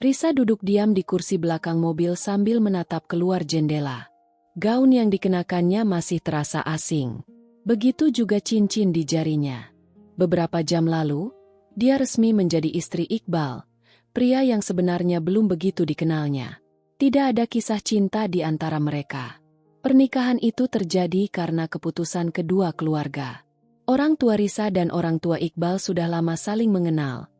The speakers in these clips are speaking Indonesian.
Risa duduk diam di kursi belakang mobil sambil menatap keluar jendela. Gaun yang dikenakannya masih terasa asing. Begitu juga cincin di jarinya. Beberapa jam lalu, dia resmi menjadi istri Iqbal, pria yang sebenarnya belum begitu dikenalnya. Tidak ada kisah cinta di antara mereka. Pernikahan itu terjadi karena keputusan kedua keluarga. Orang tua Risa dan orang tua Iqbal sudah lama saling mengenal,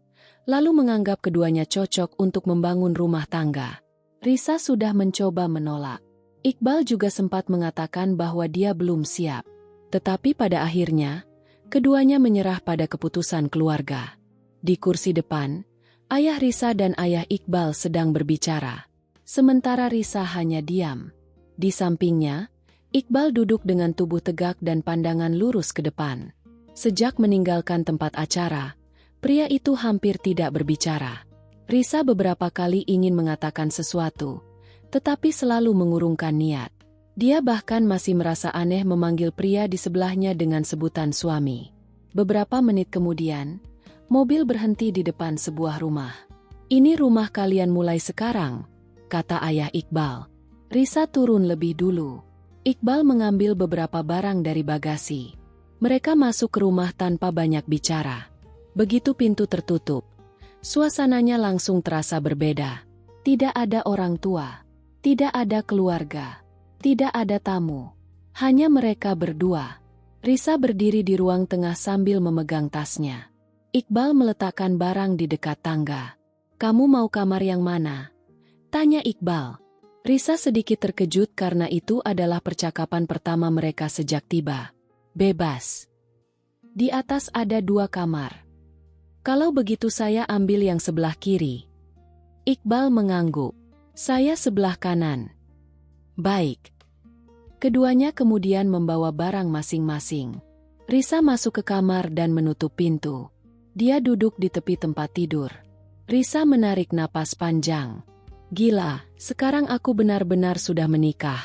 lalu menganggap keduanya cocok untuk membangun rumah tangga. Risa sudah mencoba menolak. Iqbal juga sempat mengatakan bahwa dia belum siap. Tetapi pada akhirnya, keduanya menyerah pada keputusan keluarga. Di kursi depan, ayah Risa dan ayah Iqbal sedang berbicara. Sementara Risa hanya diam. Di sampingnya, Iqbal duduk dengan tubuh tegak dan pandangan lurus ke depan. Sejak meninggalkan tempat acara, pria itu hampir tidak berbicara. Risa beberapa kali ingin mengatakan sesuatu, tetapi selalu mengurungkan niat. Dia bahkan masih merasa aneh memanggil pria di sebelahnya dengan sebutan suami. Beberapa menit kemudian, mobil berhenti di depan sebuah rumah. "Ini rumah kalian mulai sekarang," kata ayah Iqbal. Risa turun lebih dulu. Iqbal mengambil beberapa barang dari bagasi. Mereka masuk ke rumah tanpa banyak bicara. Begitu pintu tertutup, suasananya langsung terasa berbeda. Tidak ada orang tua, tidak ada keluarga, tidak ada tamu. Hanya mereka berdua. Risa berdiri di ruang tengah sambil memegang tasnya. Iqbal meletakkan barang di dekat tangga. "Kamu mau kamar yang mana?" tanya Iqbal. Risa sedikit terkejut karena itu adalah percakapan pertama mereka sejak tiba. "Bebas. Di atas ada 2 kamar. Kalau begitu saya ambil yang sebelah kiri." Iqbal mengangguk. "Saya sebelah kanan." "Baik." Keduanya kemudian membawa barang masing-masing. Risa masuk ke kamar dan menutup pintu. Dia duduk di tepi tempat tidur. Risa menarik napas panjang. "Gila, sekarang aku benar-benar sudah menikah."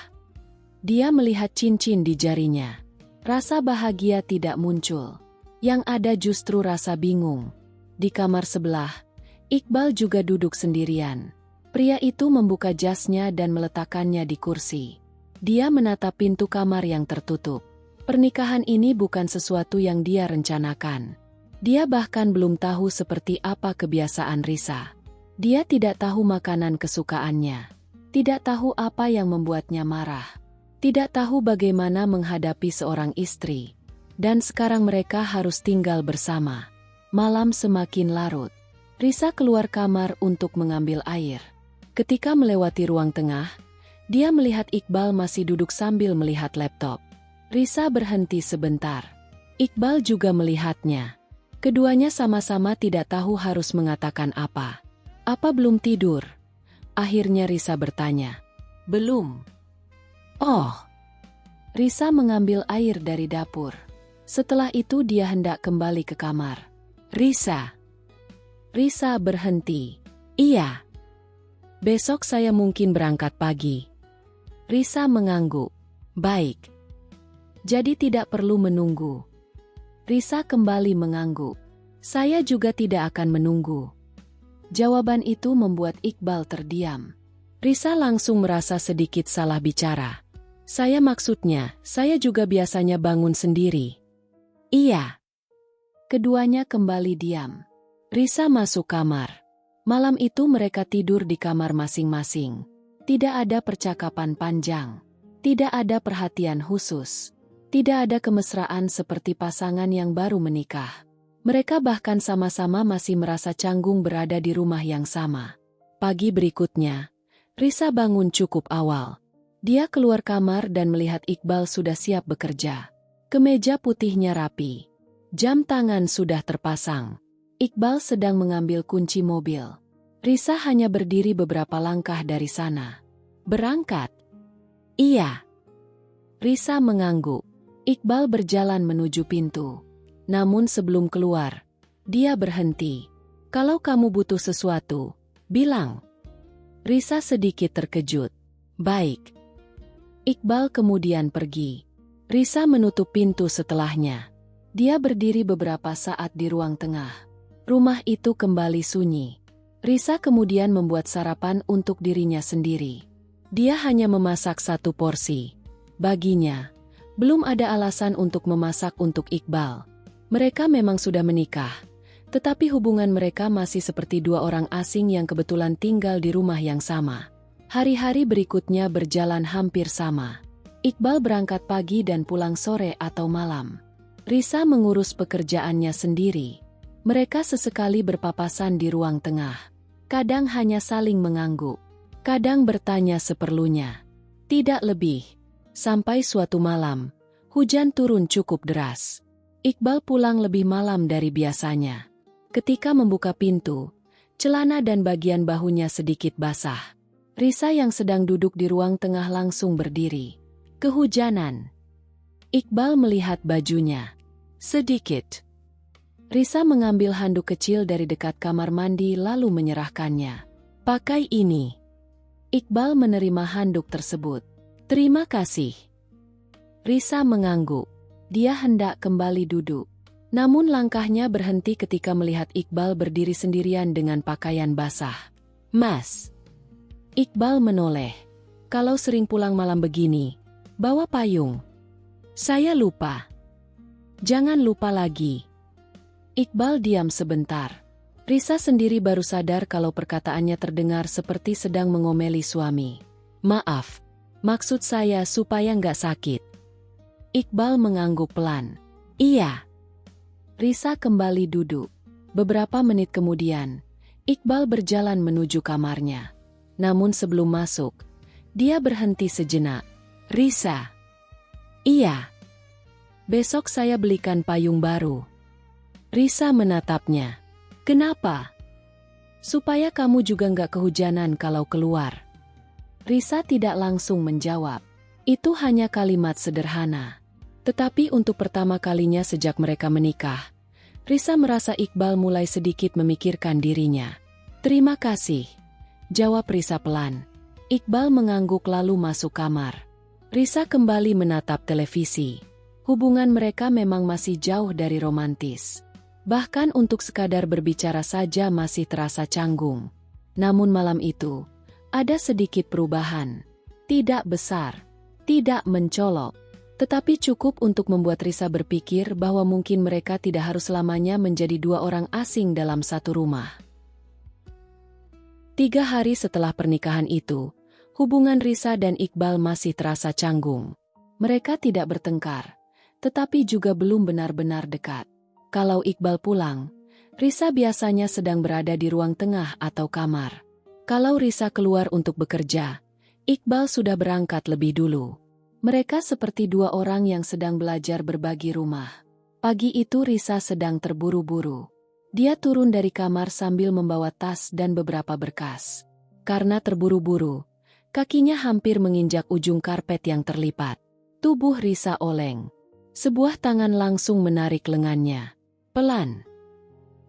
Dia melihat cincin di jarinya. Rasa bahagia tidak muncul. Yang ada justru rasa bingung. Di kamar sebelah, Iqbal juga duduk sendirian. Pria itu membuka jasnya dan meletakkannya di kursi. Dia menatap pintu kamar yang tertutup. Pernikahan ini bukan sesuatu yang dia rencanakan. Dia bahkan belum tahu seperti apa kebiasaan Risa. Dia tidak tahu makanan kesukaannya. Tidak tahu apa yang membuatnya marah. Tidak tahu bagaimana menghadapi seorang istri. Dan sekarang mereka harus tinggal bersama. Malam semakin larut. Risa keluar kamar untuk mengambil air. Ketika melewati ruang tengah, dia melihat Iqbal masih duduk sambil melihat laptop. Risa berhenti sebentar. Iqbal juga melihatnya. Keduanya sama-sama tidak tahu harus mengatakan apa. "Apa belum tidur?" akhirnya Risa bertanya. "Belum." "Oh." Risa mengambil air dari dapur. Setelah itu dia hendak kembali ke kamar. "Risa." Risa berhenti. "Iya. Besok saya mungkin berangkat pagi." Risa mengangguk. "Baik. Jadi tidak perlu menunggu." Risa kembali mengangguk. "Saya juga tidak akan menunggu." Jawaban itu membuat Iqbal terdiam. Risa langsung merasa sedikit salah bicara. Maksudnya, saya juga biasanya bangun sendiri." "Iya." Keduanya kembali diam. Risa masuk kamar. Malam itu mereka tidur di kamar masing-masing. Tidak ada percakapan panjang. Tidak ada perhatian khusus. Tidak ada kemesraan seperti pasangan yang baru menikah. Mereka bahkan sama-sama masih merasa canggung berada di rumah yang sama. Pagi berikutnya, Risa bangun cukup awal. Dia keluar kamar dan melihat Iqbal sudah siap bekerja. Kemeja putihnya rapi. Jam tangan sudah terpasang. Iqbal sedang mengambil kunci mobil. Risa hanya berdiri beberapa langkah dari sana. "Berangkat?" "Iya." Risa mengangguk. Iqbal berjalan menuju pintu. Namun sebelum keluar, dia berhenti. "Kalau kamu butuh sesuatu, bilang." Risa sedikit terkejut. "Baik." Iqbal kemudian pergi. Risa menutup pintu setelahnya. Dia berdiri beberapa saat di ruang tengah. Rumah itu kembali sunyi. Risa kemudian membuat sarapan untuk dirinya sendiri. Dia hanya memasak 1 porsi. Baginya, belum ada alasan untuk memasak untuk Iqbal. Mereka memang sudah menikah, tetapi hubungan mereka masih seperti 2 orang asing yang kebetulan tinggal di rumah yang sama. Hari-hari berikutnya berjalan hampir sama. Iqbal berangkat pagi dan pulang sore atau malam. Risa mengurus pekerjaannya sendiri. Mereka sesekali berpapasan di ruang tengah. Kadang hanya saling mengangguk. Kadang bertanya seperlunya. Tidak lebih. Sampai suatu malam, hujan turun cukup deras. Iqbal pulang lebih malam dari biasanya. Ketika membuka pintu, celana dan bagian bahunya sedikit basah. Risa yang sedang duduk di ruang tengah langsung berdiri. Kehujanan. Iqbal melihat bajunya. Sedikit. Risa mengambil handuk kecil dari dekat kamar mandi lalu menyerahkannya. Pakai ini. Iqbal menerima handuk tersebut. Terima kasih. Risa mengangguk. Dia hendak kembali duduk. Namun langkahnya berhenti ketika melihat Iqbal berdiri sendirian dengan pakaian basah. Mas. Iqbal menoleh. Kalau sering pulang malam begini, bawa payung. Saya lupa. Jangan lupa lagi. Iqbal diam sebentar. Risa sendiri baru sadar kalau perkataannya terdengar seperti sedang mengomeli suami. Maaf, maksud saya supaya nggak sakit. Iqbal mengangguk pelan. Iya. Risa kembali duduk. Beberapa menit kemudian, Iqbal berjalan menuju kamarnya. Namun sebelum masuk, dia berhenti sejenak. Risa. Iya. Besok saya belikan payung baru. Risa menatapnya. Kenapa? Supaya kamu juga nggak kehujanan kalau keluar. Risa tidak langsung menjawab. Itu hanya kalimat sederhana. Tetapi untuk pertama kalinya sejak mereka menikah, Risa merasa Iqbal mulai sedikit memikirkan dirinya. Terima kasih. Jawab Risa pelan. Iqbal mengangguk lalu masuk kamar. Risa kembali menatap televisi. Hubungan mereka memang masih jauh dari romantis. Bahkan untuk sekadar berbicara saja masih terasa canggung. Namun malam itu, ada sedikit perubahan. Tidak besar, tidak mencolok, tetapi cukup untuk membuat Risa berpikir bahwa mungkin mereka tidak harus selamanya menjadi 2 orang asing dalam satu rumah. 3 hari setelah pernikahan itu, hubungan Risa dan Iqbal masih terasa canggung. Mereka tidak bertengkar, tetapi juga belum benar-benar dekat. Kalau Iqbal pulang, Risa biasanya sedang berada di ruang tengah atau kamar. Kalau Risa keluar untuk bekerja, Iqbal sudah berangkat lebih dulu. Mereka seperti 2 orang yang sedang belajar berbagi rumah. Pagi itu Risa sedang terburu-buru. Dia turun dari kamar sambil membawa tas dan beberapa berkas. Karena terburu-buru, kakinya hampir menginjak ujung karpet yang terlipat. Tubuh Risa oleng. Sebuah tangan langsung menarik lengannya. Pelan.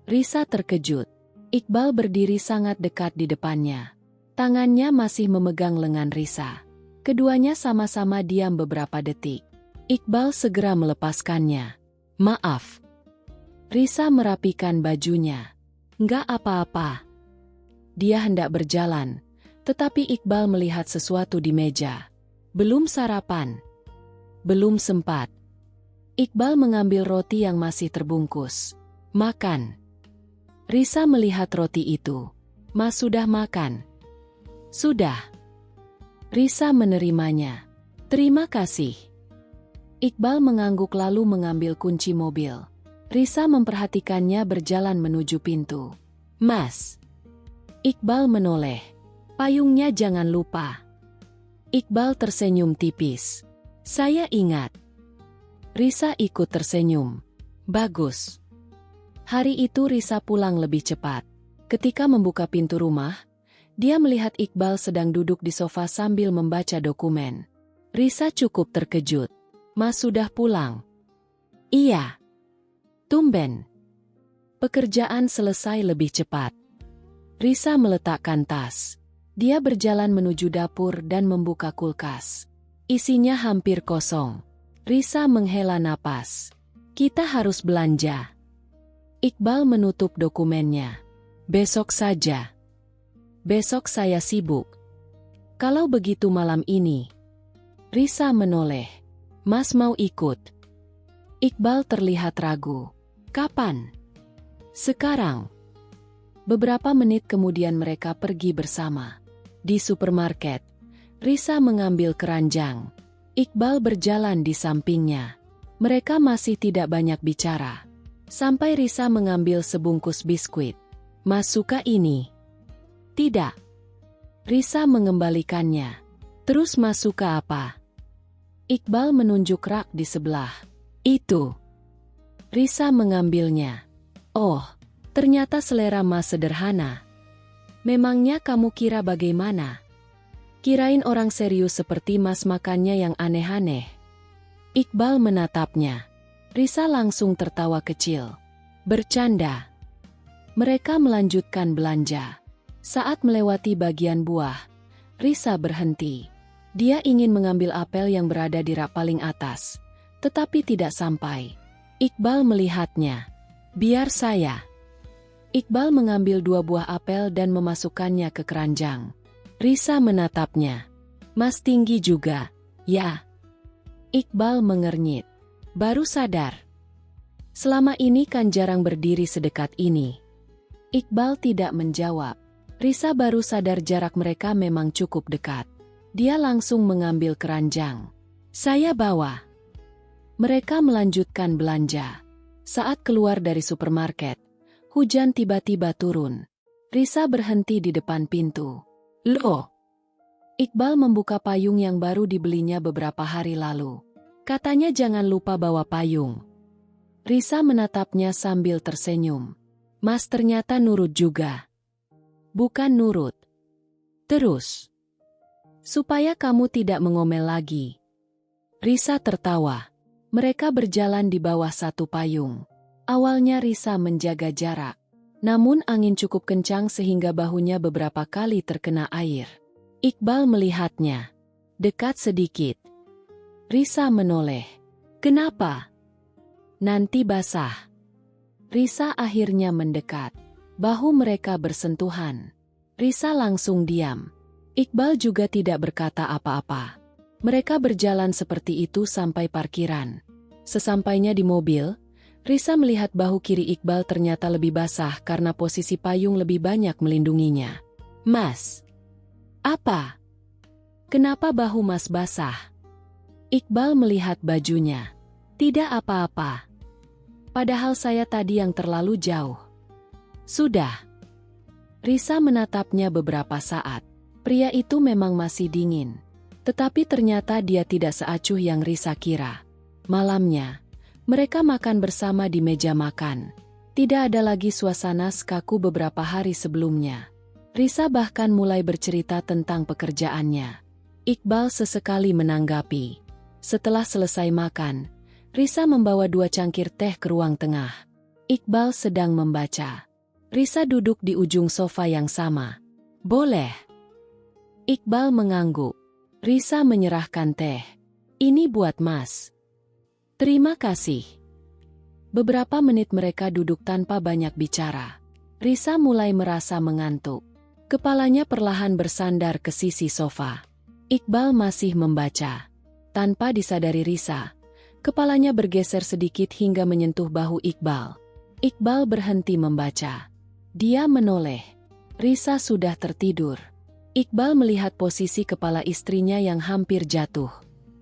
Risa terkejut. Iqbal berdiri sangat dekat di depannya. Tangannya masih memegang lengan Risa. Keduanya sama-sama diam beberapa detik. Iqbal segera melepaskannya. Maaf. Risa merapikan bajunya. Nggak apa-apa. Dia hendak berjalan, tetapi Iqbal melihat sesuatu di meja. Belum sarapan. Belum sempat. Iqbal mengambil roti yang masih terbungkus. Makan. Risa melihat roti itu. Mas sudah makan? Sudah. Risa menerimanya. Terima kasih. Iqbal mengangguk lalu mengambil kunci mobil. Risa memperhatikannya berjalan menuju pintu. Mas. Iqbal menoleh. Payungnya jangan lupa. Iqbal tersenyum tipis. Saya ingat. Risa ikut tersenyum. Bagus. Hari itu Risa pulang lebih cepat. Ketika membuka pintu rumah, dia melihat Iqbal sedang duduk di sofa sambil membaca dokumen. Risa cukup terkejut. Mas sudah pulang? Iya. Tumben. Pekerjaan selesai lebih cepat. Risa meletakkan tas. Dia berjalan menuju dapur dan membuka kulkas. Isinya hampir kosong. Risa menghela napas. Kita harus belanja. Iqbal menutup dokumennya. Besok saja. Besok saya sibuk. Kalau begitu malam ini. Risa menoleh. Mas mau ikut? Iqbal terlihat ragu. Kapan? Sekarang. Beberapa menit kemudian mereka pergi bersama. Di supermarket, Risa mengambil keranjang. Iqbal berjalan di sampingnya. Mereka masih tidak banyak bicara. Sampai Risa mengambil sebungkus biskuit. Mas suka ini? Tidak. Risa mengembalikannya. Terus Mas suka apa? Iqbal menunjuk rak di sebelah. Itu. Risa mengambilnya. Oh, ternyata selera Mas sederhana. Memangnya kamu kira bagaimana? Kirain orang serius seperti Mas makannya yang aneh-aneh. Iqbal menatapnya. Risa langsung tertawa kecil. Bercanda. Mereka melanjutkan belanja. Saat melewati bagian buah, Risa berhenti. Dia ingin mengambil apel yang berada di rak paling atas, tetapi tidak sampai. Iqbal melihatnya. Biar saya. Iqbal mengambil 2 buah apel dan memasukkannya ke keranjang. Risa menatapnya. Mas tinggi juga, ya? Iqbal mengernyit. Baru sadar. Selama ini kan jarang berdiri sedekat ini. Iqbal tidak menjawab. Risa baru sadar jarak mereka memang cukup dekat. Dia langsung mengambil keranjang. Saya bawa. Mereka melanjutkan belanja. Saat keluar dari supermarket, hujan tiba-tiba turun. Risa berhenti di depan pintu. Loh! Iqbal membuka payung yang baru dibelinya beberapa hari lalu. Katanya jangan lupa bawa payung. Risa menatapnya sambil tersenyum. Mas ternyata nurut juga. Bukan nurut. Terus. Supaya kamu tidak mengomel lagi. Risa tertawa. Mereka berjalan di bawah satu payung. Awalnya Risa menjaga jarak. Namun angin cukup kencang sehingga bahunya beberapa kali terkena air. Iqbal melihatnya. Dekat sedikit. Risa menoleh. Kenapa? Nanti basah. Risa akhirnya mendekat. Bahu mereka bersentuhan. Risa langsung diam. Iqbal juga tidak berkata apa-apa. Mereka berjalan seperti itu sampai parkiran. Sesampainya di mobil, Risa melihat bahu kiri Iqbal ternyata lebih basah karena posisi payung lebih banyak melindunginya. Mas. Apa? Kenapa bahu Mas basah? Iqbal melihat bajunya. Tidak apa-apa. Padahal saya tadi yang terlalu jauh. Sudah. Risa menatapnya beberapa saat. Pria itu memang masih dingin. Tetapi ternyata dia tidak seacuh yang Risa kira. Malamnya, mereka makan bersama di meja makan. Tidak ada lagi suasana sekaku beberapa hari sebelumnya. Risa bahkan mulai bercerita tentang pekerjaannya. Iqbal sesekali menanggapi. Setelah selesai makan, Risa membawa 2 cangkir teh ke ruang tengah. Iqbal sedang membaca. Risa duduk di ujung sofa yang sama. Boleh. Iqbal mengangguk. Risa menyerahkan teh. Ini buat Mas. Terima kasih. Beberapa menit mereka duduk tanpa banyak bicara. Risa mulai merasa mengantuk. Kepalanya perlahan bersandar ke sisi sofa. Iqbal masih membaca. Tanpa disadari Risa, kepalanya bergeser sedikit hingga menyentuh bahu Iqbal. Iqbal berhenti membaca. Dia menoleh. Risa sudah tertidur. Iqbal melihat posisi kepala istrinya yang hampir jatuh.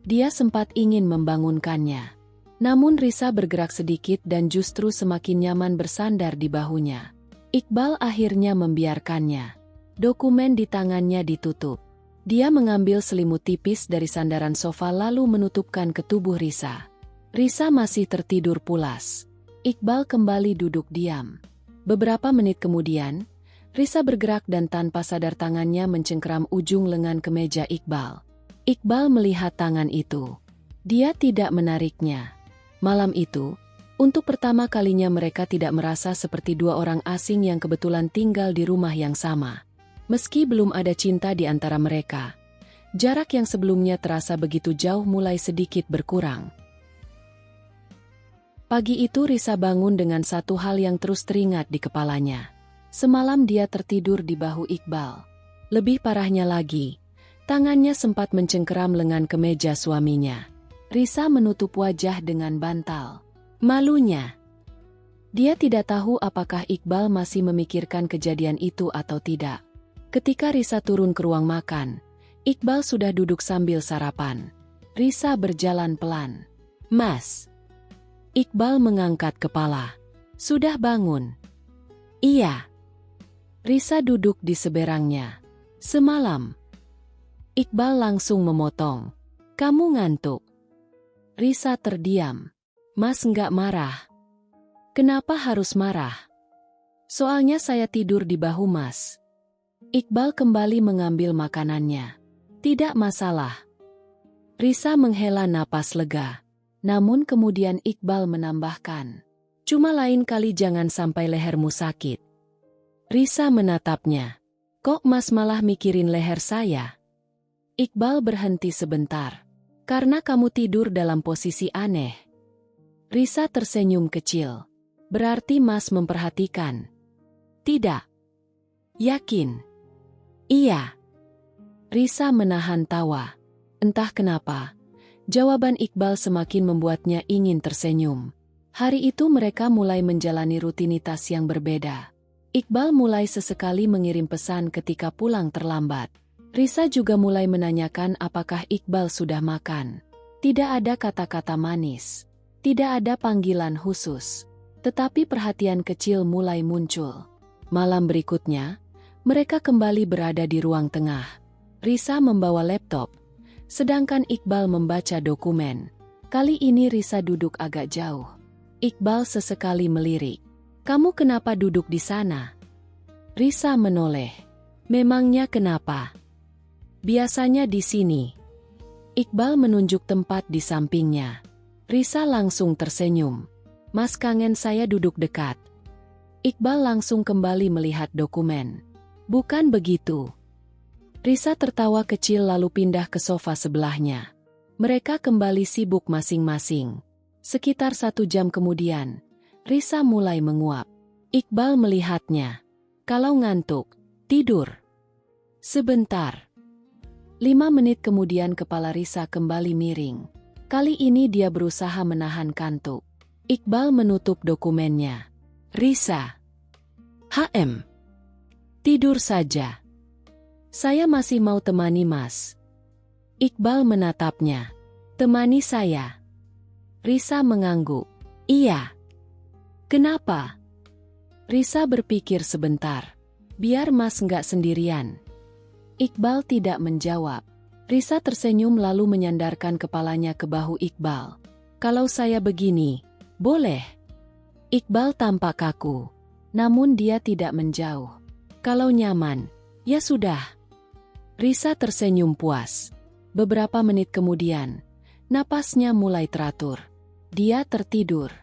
Dia sempat ingin membangunkannya. Namun Risa bergerak sedikit dan justru semakin nyaman bersandar di bahunya. Iqbal akhirnya membiarkannya. Dokumen di tangannya ditutup. Dia mengambil selimut tipis dari sandaran sofa lalu menutupkan ke tubuh Risa. Risa masih tertidur pulas. Iqbal kembali duduk diam. Beberapa menit kemudian, Risa bergerak dan tanpa sadar tangannya mencengkeram ujung lengan kemeja Iqbal. Iqbal melihat tangan itu. Dia tidak menariknya. Malam itu, untuk pertama kalinya mereka tidak merasa seperti 2 orang asing yang kebetulan tinggal di rumah yang sama. Meski belum ada cinta di antara mereka, jarak yang sebelumnya terasa begitu jauh mulai sedikit berkurang. Pagi itu Risa bangun dengan satu hal yang terus teringat di kepalanya. Semalam dia tertidur di bahu Iqbal. Lebih parahnya lagi, tangannya sempat mencengkeram lengan kemeja suaminya. Risa menutup wajah dengan bantal. Malunya. Dia tidak tahu apakah Iqbal masih memikirkan kejadian itu atau tidak. Ketika Risa turun ke ruang makan, Iqbal sudah duduk sambil sarapan. Risa berjalan pelan. "Mas." Iqbal mengangkat kepala. "Sudah bangun?" "Iya." Risa duduk di seberangnya. "Semalam." Iqbal langsung memotong. "Kamu ngantuk?" Risa terdiam. "Mas nggak marah." "Kenapa harus marah?" "Soalnya saya tidur di bahu Mas." Iqbal kembali mengambil makanannya. "Tidak masalah." Risa menghela napas lega. Namun kemudian Iqbal menambahkan, "Cuma lain kali jangan sampai lehermu sakit." Risa menatapnya. "Kok Mas malah mikirin leher saya?" Iqbal berhenti sebentar. "Karena kamu tidur dalam posisi aneh." Risa tersenyum kecil. "Berarti Mas memperhatikan?" "Tidak." "Yakin?" "Iya." Risa menahan tawa. Entah kenapa, jawaban Iqbal semakin membuatnya ingin tersenyum. Hari itu mereka mulai menjalani rutinitas yang berbeda. Iqbal mulai sesekali mengirim pesan ketika pulang terlambat. Risa juga mulai menanyakan apakah Iqbal sudah makan. Tidak ada kata-kata manis. Tidak ada panggilan khusus. Tetapi perhatian kecil mulai muncul. Malam berikutnya, mereka kembali berada di ruang tengah. Risa membawa laptop, sedangkan Iqbal membaca dokumen. Kali ini Risa duduk agak jauh. Iqbal sesekali melirik. "Kamu kenapa duduk di sana?" Risa menoleh. "Memangnya kenapa?" "Biasanya di sini." Iqbal menunjuk tempat di sampingnya. Risa langsung tersenyum. "Mas kangen saya duduk dekat." Iqbal langsung kembali melihat dokumen. "Bukan begitu." Risa tertawa kecil lalu pindah ke sofa sebelahnya. Mereka kembali sibuk masing-masing. Sekitar 1 jam kemudian, Risa mulai menguap. Iqbal melihatnya. "Kalau ngantuk, tidur." Sebentar. 5 menit kemudian kepala Risa kembali miring. Kali ini dia berusaha menahan kantuk. Iqbal menutup dokumennya. "Risa." "HM. Tidur saja. Saya masih mau temani Mas." Iqbal menatapnya. "Temani saya?" Risa mengangguk. "Iya." "Kenapa?" Risa berpikir sebentar. "Biar Mas nggak sendirian." Iqbal tidak menjawab. Risa tersenyum lalu menyandarkan kepalanya ke bahu Iqbal. "Kalau saya begini, boleh?" Iqbal tampak kaku. Namun dia tidak menjauh. "Kalau nyaman, ya sudah." Risa tersenyum puas. Beberapa menit kemudian, napasnya mulai teratur. Dia tertidur.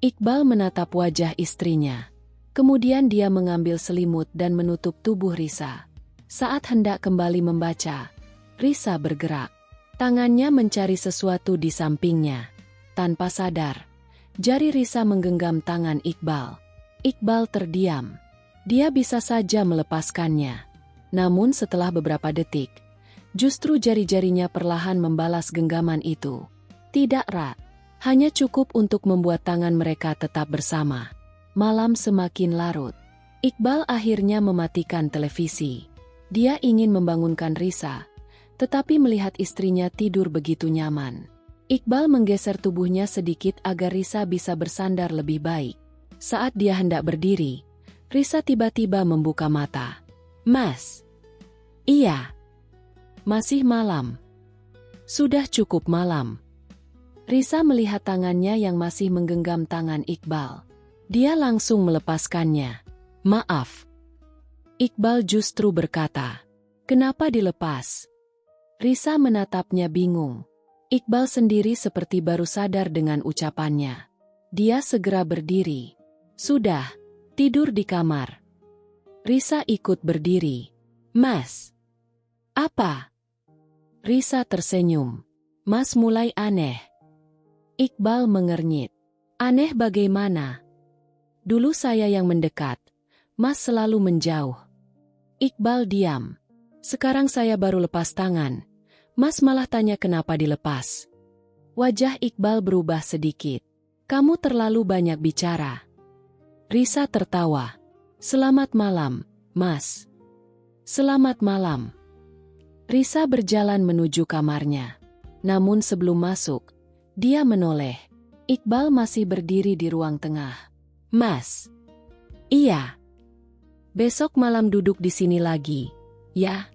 Iqbal menatap wajah istrinya. Kemudian dia mengambil selimut dan menutup tubuh Risa. Saat hendak kembali membaca, Risa bergerak. Tangannya mencari sesuatu di sampingnya. Tanpa sadar, jari Risa menggenggam tangan Iqbal. Iqbal terdiam. Dia bisa saja melepaskannya. Namun setelah beberapa detik, justru jari-jarinya perlahan membalas genggaman itu. Tidak erat, hanya cukup untuk membuat tangan mereka tetap bersama. Malam semakin larut. Iqbal akhirnya mematikan televisi. Dia ingin membangunkan Risa, tetapi melihat istrinya tidur begitu nyaman. Iqbal menggeser tubuhnya sedikit agar Risa bisa bersandar lebih baik. Saat dia hendak berdiri, Risa tiba-tiba membuka mata. "Mas." "Iya." "Masih malam." "Sudah cukup malam." Risa melihat tangannya yang masih menggenggam tangan Iqbal. Dia langsung melepaskannya. "Maaf." Iqbal justru berkata. "Kenapa dilepas?" Risa menatapnya bingung. Iqbal sendiri seperti baru sadar dengan ucapannya. Dia segera berdiri. "Sudah, tidur di kamar." Risa ikut berdiri. "Mas." "Apa?" Risa tersenyum. "Mas mulai aneh." Iqbal mengernyit. "Aneh bagaimana?" "Dulu saya yang mendekat, Mas selalu menjauh." Iqbal diam. Sekarang saya baru lepas tangan. Mas malah tanya kenapa dilepas. Wajah Iqbal berubah sedikit. Kamu terlalu banyak bicara. Risa tertawa. Selamat malam, Mas. Selamat malam. Risa berjalan menuju kamarnya. Namun sebelum masuk, dia menoleh. Iqbal masih berdiri di ruang tengah. Mas. Iya. Besok malam duduk di sini lagi, ya?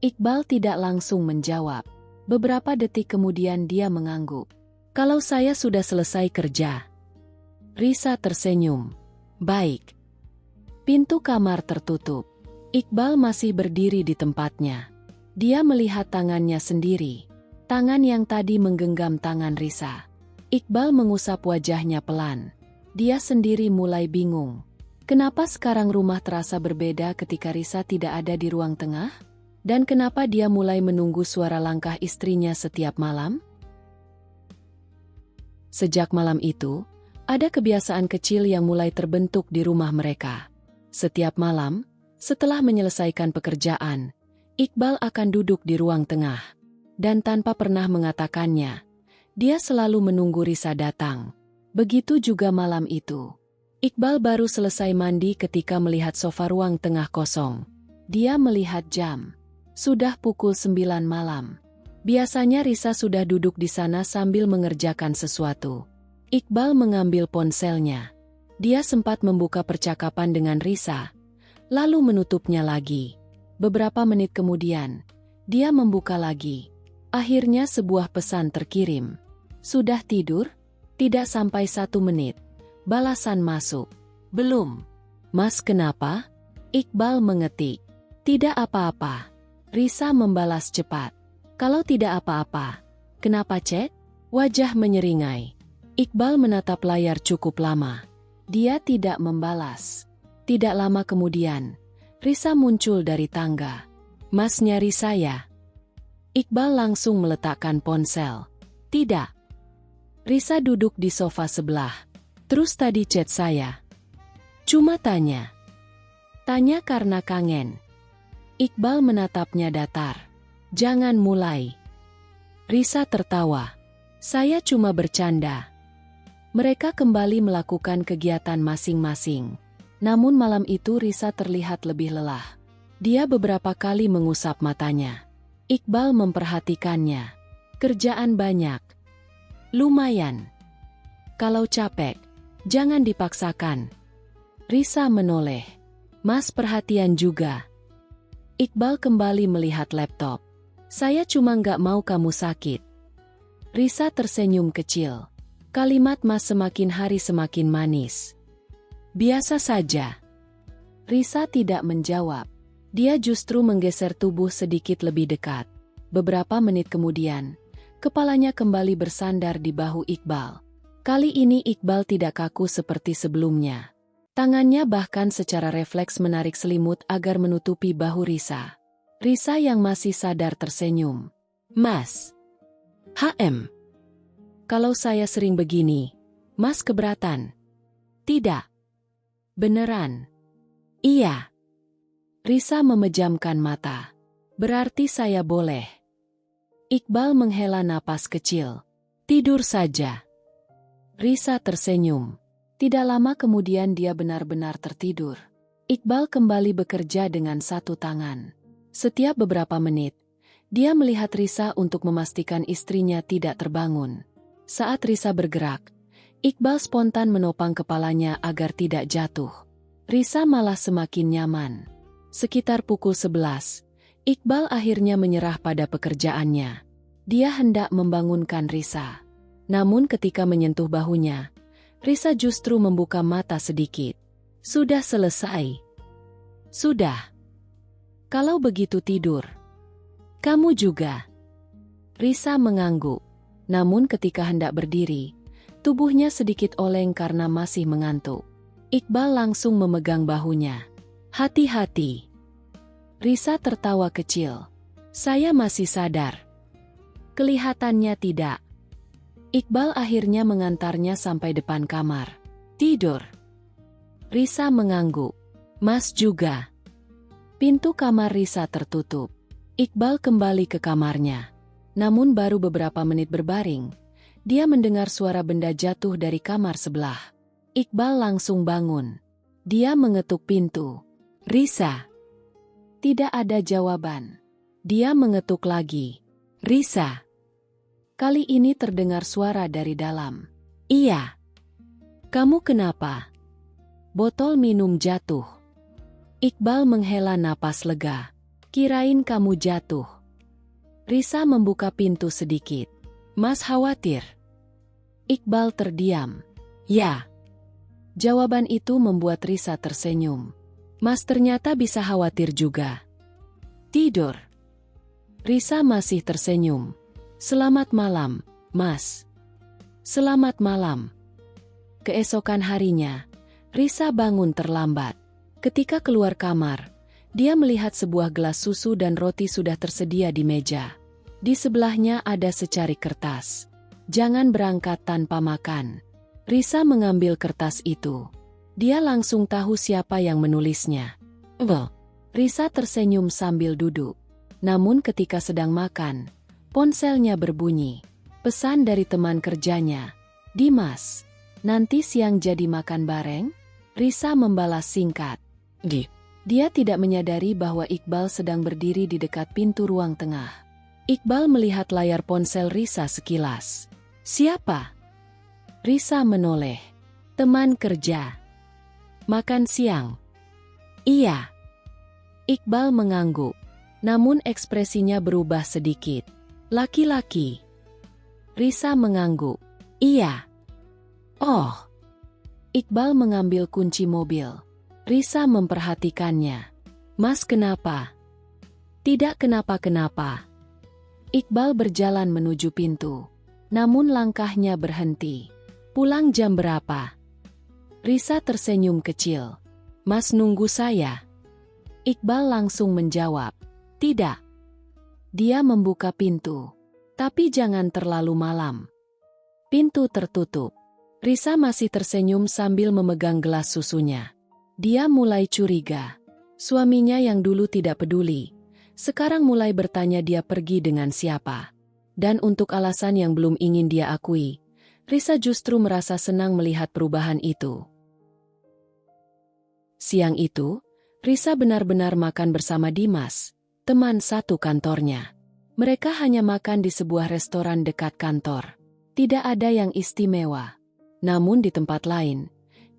Iqbal tidak langsung menjawab. Beberapa detik kemudian dia mengangguk. Kalau saya sudah selesai kerja. Risa tersenyum. Baik. Pintu kamar tertutup. Iqbal masih berdiri di tempatnya. Dia melihat tangannya sendiri. Tangan yang tadi menggenggam tangan Risa. Iqbal mengusap wajahnya pelan. Dia sendiri mulai bingung. Kenapa sekarang rumah terasa berbeda ketika Risa tidak ada di ruang tengah? Dan kenapa dia mulai menunggu suara langkah istrinya setiap malam? Sejak malam itu, ada kebiasaan kecil yang mulai terbentuk di rumah mereka. Setiap malam, setelah menyelesaikan pekerjaan, Iqbal akan duduk di ruang tengah. Dan tanpa pernah mengatakannya, dia selalu menunggu Risa datang. Begitu juga malam itu. Iqbal baru selesai mandi ketika melihat sofa ruang tengah kosong. Dia melihat jam. Sudah pukul 9 malam. Biasanya Risa sudah duduk di sana sambil mengerjakan sesuatu. Iqbal mengambil ponselnya. Dia sempat membuka percakapan dengan Risa, lalu menutupnya lagi. Beberapa menit kemudian, dia membuka lagi. Akhirnya sebuah pesan terkirim. Sudah tidur? Tidak sampai 1 menit. Balasan masuk. Belum. Mas kenapa? Iqbal mengetik. Tidak apa-apa. Risa membalas cepat. Kalau tidak apa-apa, kenapa chat? Wajah menyeringai. Iqbal menatap layar cukup lama. Dia tidak membalas. Tidak lama kemudian, Risa muncul dari tangga. Mas nyari saya? Iqbal langsung meletakkan ponsel. Tidak. Risa duduk di sofa sebelah. Terus tadi chat saya. Cuma tanya. Tanya karena kangen. Iqbal menatapnya datar. Jangan mulai. Risa tertawa. Saya cuma bercanda. Mereka kembali melakukan kegiatan masing-masing. Namun malam itu Risa terlihat lebih lelah. Dia beberapa kali mengusap matanya. Iqbal memperhatikannya. Kerjaan banyak. Lumayan. Kalau capek, jangan dipaksakan. Risa menoleh. Mas perhatian juga. Iqbal kembali melihat laptop. Saya cuma nggak mau kamu sakit. Risa tersenyum kecil. Kalimat Mas semakin hari semakin manis. Biasa saja. Risa tidak menjawab. Dia justru menggeser tubuh sedikit lebih dekat. Beberapa menit kemudian, kepalanya kembali bersandar di bahu Iqbal. Kali ini Iqbal tidak kaku seperti sebelumnya. Tangannya bahkan secara refleks menarik selimut agar menutupi bahu Risa. Risa yang masih sadar tersenyum. Mas. HM. Kalau saya sering begini, Mas keberatan? Tidak. Beneran? Iya. Risa memejamkan mata. Berarti saya boleh. Iqbal menghela napas kecil. Tidur saja. Risa tersenyum. Tidak lama kemudian dia benar-benar tertidur. Iqbal kembali bekerja dengan satu tangan. Setiap beberapa menit, dia melihat Risa untuk memastikan istrinya tidak terbangun. Saat Risa bergerak, Iqbal spontan menopang kepalanya agar tidak jatuh. Risa malah semakin nyaman. Sekitar pukul 11, Iqbal akhirnya menyerah pada pekerjaannya. Dia hendak membangunkan Risa. Namun ketika menyentuh bahunya, Risa justru membuka mata sedikit. Sudah selesai. Sudah. Kalau begitu tidur. Kamu juga. Risa mengangguk. Namun ketika hendak berdiri, tubuhnya sedikit oleng karena masih mengantuk. Iqbal langsung memegang bahunya. Hati-hati. Risa tertawa kecil. Saya masih sadar. Kelihatannya tidak. Iqbal akhirnya mengantarnya sampai depan kamar. Tidur. Risa mengangguk. Mas juga. Pintu kamar Risa tertutup. Iqbal kembali ke kamarnya. Namun baru beberapa menit berbaring, dia mendengar suara benda jatuh dari kamar sebelah. Iqbal langsung bangun. Dia mengetuk pintu. Risa. Tidak ada jawaban. Dia mengetuk lagi. Risa. Kali ini terdengar suara dari dalam. Iya. Kamu kenapa? Botol minum jatuh. Iqbal menghela napas lega. Kirain kamu jatuh. Risa membuka pintu sedikit. Mas khawatir. Iqbal terdiam. Ya. Jawaban itu membuat Risa tersenyum. Mas ternyata bisa khawatir juga. Tidur. Risa masih tersenyum. Selamat malam, Mas. Selamat malam. Keesokan harinya, Risa bangun terlambat. Ketika keluar kamar, dia melihat sebuah gelas susu dan roti sudah tersedia di meja. Di sebelahnya ada secari kertas. Jangan berangkat tanpa makan. Risa mengambil kertas itu. Dia langsung tahu siapa yang menulisnya. Risa tersenyum sambil duduk. Namun ketika sedang makan, ponselnya berbunyi. Pesan dari teman kerjanya. Dimas, nanti siang jadi makan bareng? Risa membalas singkat. Dia tidak menyadari bahwa Iqbal sedang berdiri di dekat pintu ruang tengah. Iqbal melihat layar ponsel Risa sekilas. Siapa? Risa menoleh. Teman kerja. Makan siang. Iya. Iqbal mengangguk. Namun ekspresinya berubah sedikit. Laki-laki. Risa mengangguk. Iya. Oh. Iqbal mengambil kunci mobil. Risa memperhatikannya. Mas kenapa? Tidak kenapa-kenapa. Iqbal berjalan menuju pintu. Namun langkahnya berhenti. Pulang jam berapa? Risa tersenyum kecil. Mas nunggu saya. Iqbal langsung menjawab. Tidak. Dia membuka pintu. Tapi jangan terlalu malam. Pintu tertutup. Risa masih tersenyum sambil memegang gelas susunya. Dia mulai curiga. Suaminya yang dulu tidak peduli, sekarang mulai bertanya dia pergi dengan siapa. Dan untuk alasan yang belum ingin dia akui, Risa justru merasa senang melihat perubahan itu. Siang itu, Risa benar-benar makan bersama Dimas, teman satu kantornya. Mereka hanya makan di sebuah restoran dekat kantor. Tidak ada yang istimewa. Namun di tempat lain,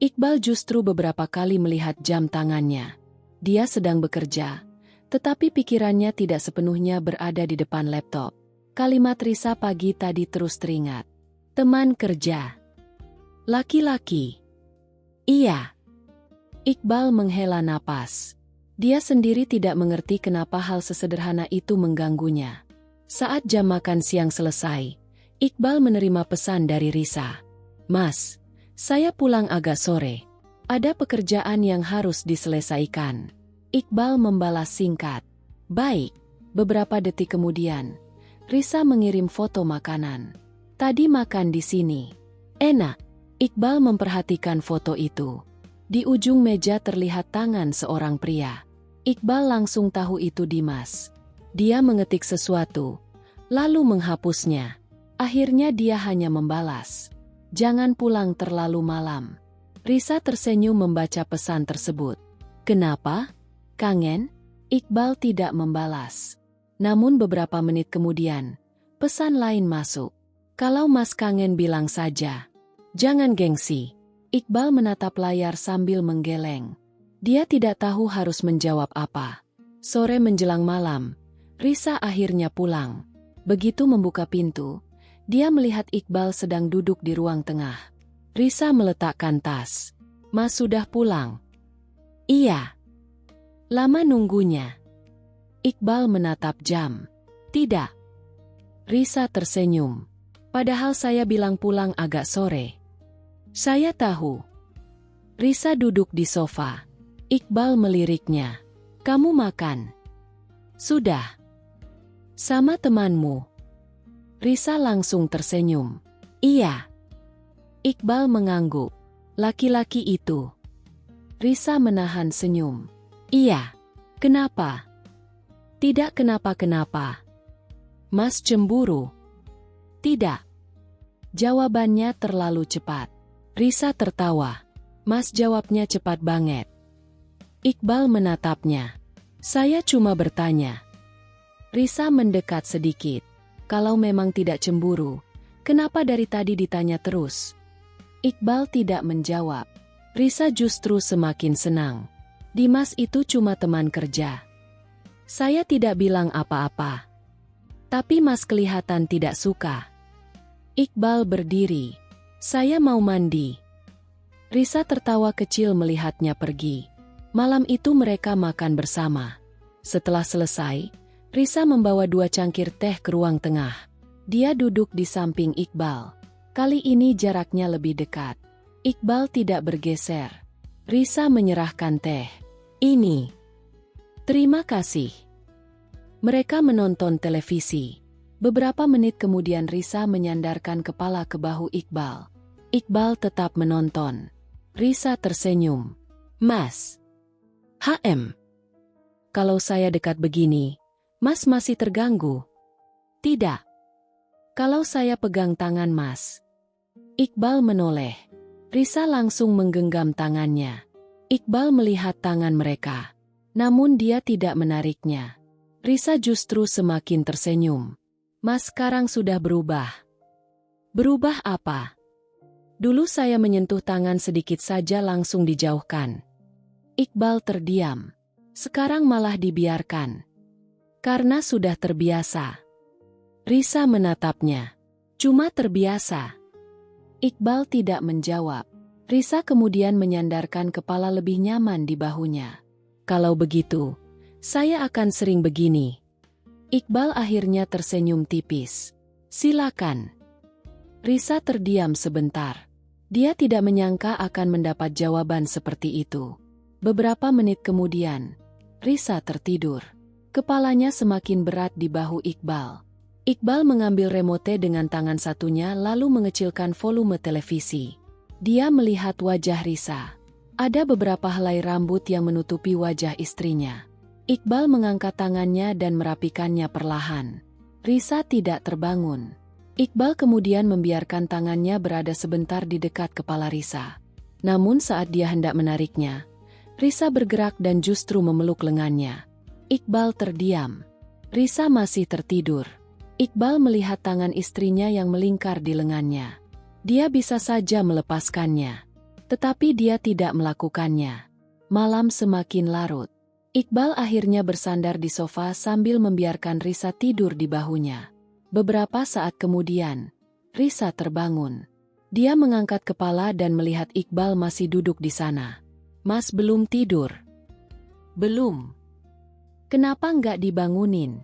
Iqbal justru beberapa kali melihat jam tangannya. Dia sedang bekerja, tetapi pikirannya tidak sepenuhnya berada di depan laptop. Kalimat Risa pagi tadi terus teringat. Teman kerja. Laki-laki. Iya. Iqbal menghela napas. Dia sendiri tidak mengerti kenapa hal sesederhana itu mengganggunya. Saat jam makan siang selesai, Iqbal menerima pesan dari Risa. Mas, saya pulang agak sore. Ada pekerjaan yang harus diselesaikan. Iqbal membalas singkat. Baik. Beberapa detik kemudian, Risa mengirim foto makanan. Tadi makan di sini. Enak. Iqbal memperhatikan foto itu. Di ujung meja terlihat tangan seorang pria. Iqbal langsung tahu itu Dimas. Dia mengetik sesuatu, lalu menghapusnya. Akhirnya dia hanya membalas. Jangan pulang terlalu malam. Risa tersenyum membaca pesan tersebut. Kenapa? Kangen? Iqbal tidak membalas. Namun beberapa menit kemudian, pesan lain masuk. Kalau Mas kangen bilang saja. Jangan gengsi. Iqbal menatap layar sambil menggeleng. Dia tidak tahu harus menjawab apa. Sore menjelang malam, Risa akhirnya pulang. Begitu membuka pintu, dia melihat Iqbal sedang duduk di ruang tengah. Risa meletakkan tas. Mas sudah pulang? Iya. Lama nunggunya. Iqbal menatap jam. Tidak. Risa tersenyum. Padahal saya bilang pulang agak sore. Saya tahu. Risa duduk di sofa. Iqbal meliriknya. Kamu makan? Sudah. Sama temanmu? Risa langsung tersenyum. Iya. Iqbal mengangguk. Laki-laki itu. Risa menahan senyum. Iya. Kenapa? Tidak kenapa-kenapa. Mas cemburu? Tidak. Jawabannya terlalu cepat. Risa tertawa. Mas jawabnya cepat banget. Iqbal menatapnya. Saya cuma bertanya. Risa mendekat sedikit. Kalau memang tidak cemburu, kenapa dari tadi ditanya terus? Iqbal tidak menjawab. Risa justru semakin senang. Dimas itu cuma teman kerja. Saya tidak bilang apa-apa. Tapi Mas kelihatan tidak suka. Iqbal berdiri. Saya mau mandi. Risa tertawa kecil melihatnya pergi. Malam itu mereka makan bersama. Setelah selesai, Risa membawa 2 cangkir teh ke ruang tengah. Dia duduk di samping Iqbal. Kali ini jaraknya lebih dekat. Iqbal tidak bergeser. Risa menyerahkan teh. Ini. Terima kasih. Mereka menonton televisi. Beberapa menit kemudian Risa menyandarkan kepala ke bahu Iqbal. Iqbal tetap menonton. Risa tersenyum. Mas. Kalau saya dekat begini, Mas masih terganggu? Tidak. Kalau saya pegang tangan Mas. Iqbal menoleh. Risa langsung menggenggam tangannya. Iqbal melihat tangan mereka. Namun dia tidak menariknya. Risa justru semakin tersenyum. Mas sekarang sudah berubah. Berubah apa? Dulu saya menyentuh tangan sedikit saja langsung dijauhkan. Iqbal terdiam. Sekarang malah dibiarkan. Karena sudah terbiasa. Risa menatapnya. Cuma terbiasa. Iqbal tidak menjawab. Risa kemudian menyandarkan kepala lebih nyaman di bahunya. Kalau begitu, saya akan sering begini. Iqbal akhirnya tersenyum tipis. Silakan. Risa terdiam sebentar. Dia tidak menyangka akan mendapat jawaban seperti itu. Beberapa menit kemudian, Risa tertidur. Kepalanya semakin berat di bahu Iqbal. Iqbal mengambil remote dengan tangan satunya lalu mengecilkan volume televisi. Dia melihat wajah Risa. Ada beberapa helai rambut yang menutupi wajah istrinya. Iqbal mengangkat tangannya dan merapikannya perlahan. Risa tidak terbangun. Iqbal kemudian membiarkan tangannya berada sebentar di dekat kepala Risa. Namun saat dia hendak menariknya, Risa bergerak dan justru memeluk lengannya. Iqbal terdiam. Risa masih tertidur. Iqbal melihat tangan istrinya yang melingkar di lengannya. Dia bisa saja melepaskannya. Tetapi dia tidak melakukannya. Malam semakin larut. Iqbal akhirnya bersandar di sofa sambil membiarkan Risa tidur di bahunya. Beberapa saat kemudian, Risa terbangun. Dia mengangkat kepala dan melihat Iqbal masih duduk di sana. Mas belum tidur? Belum. Kenapa nggak dibangunin?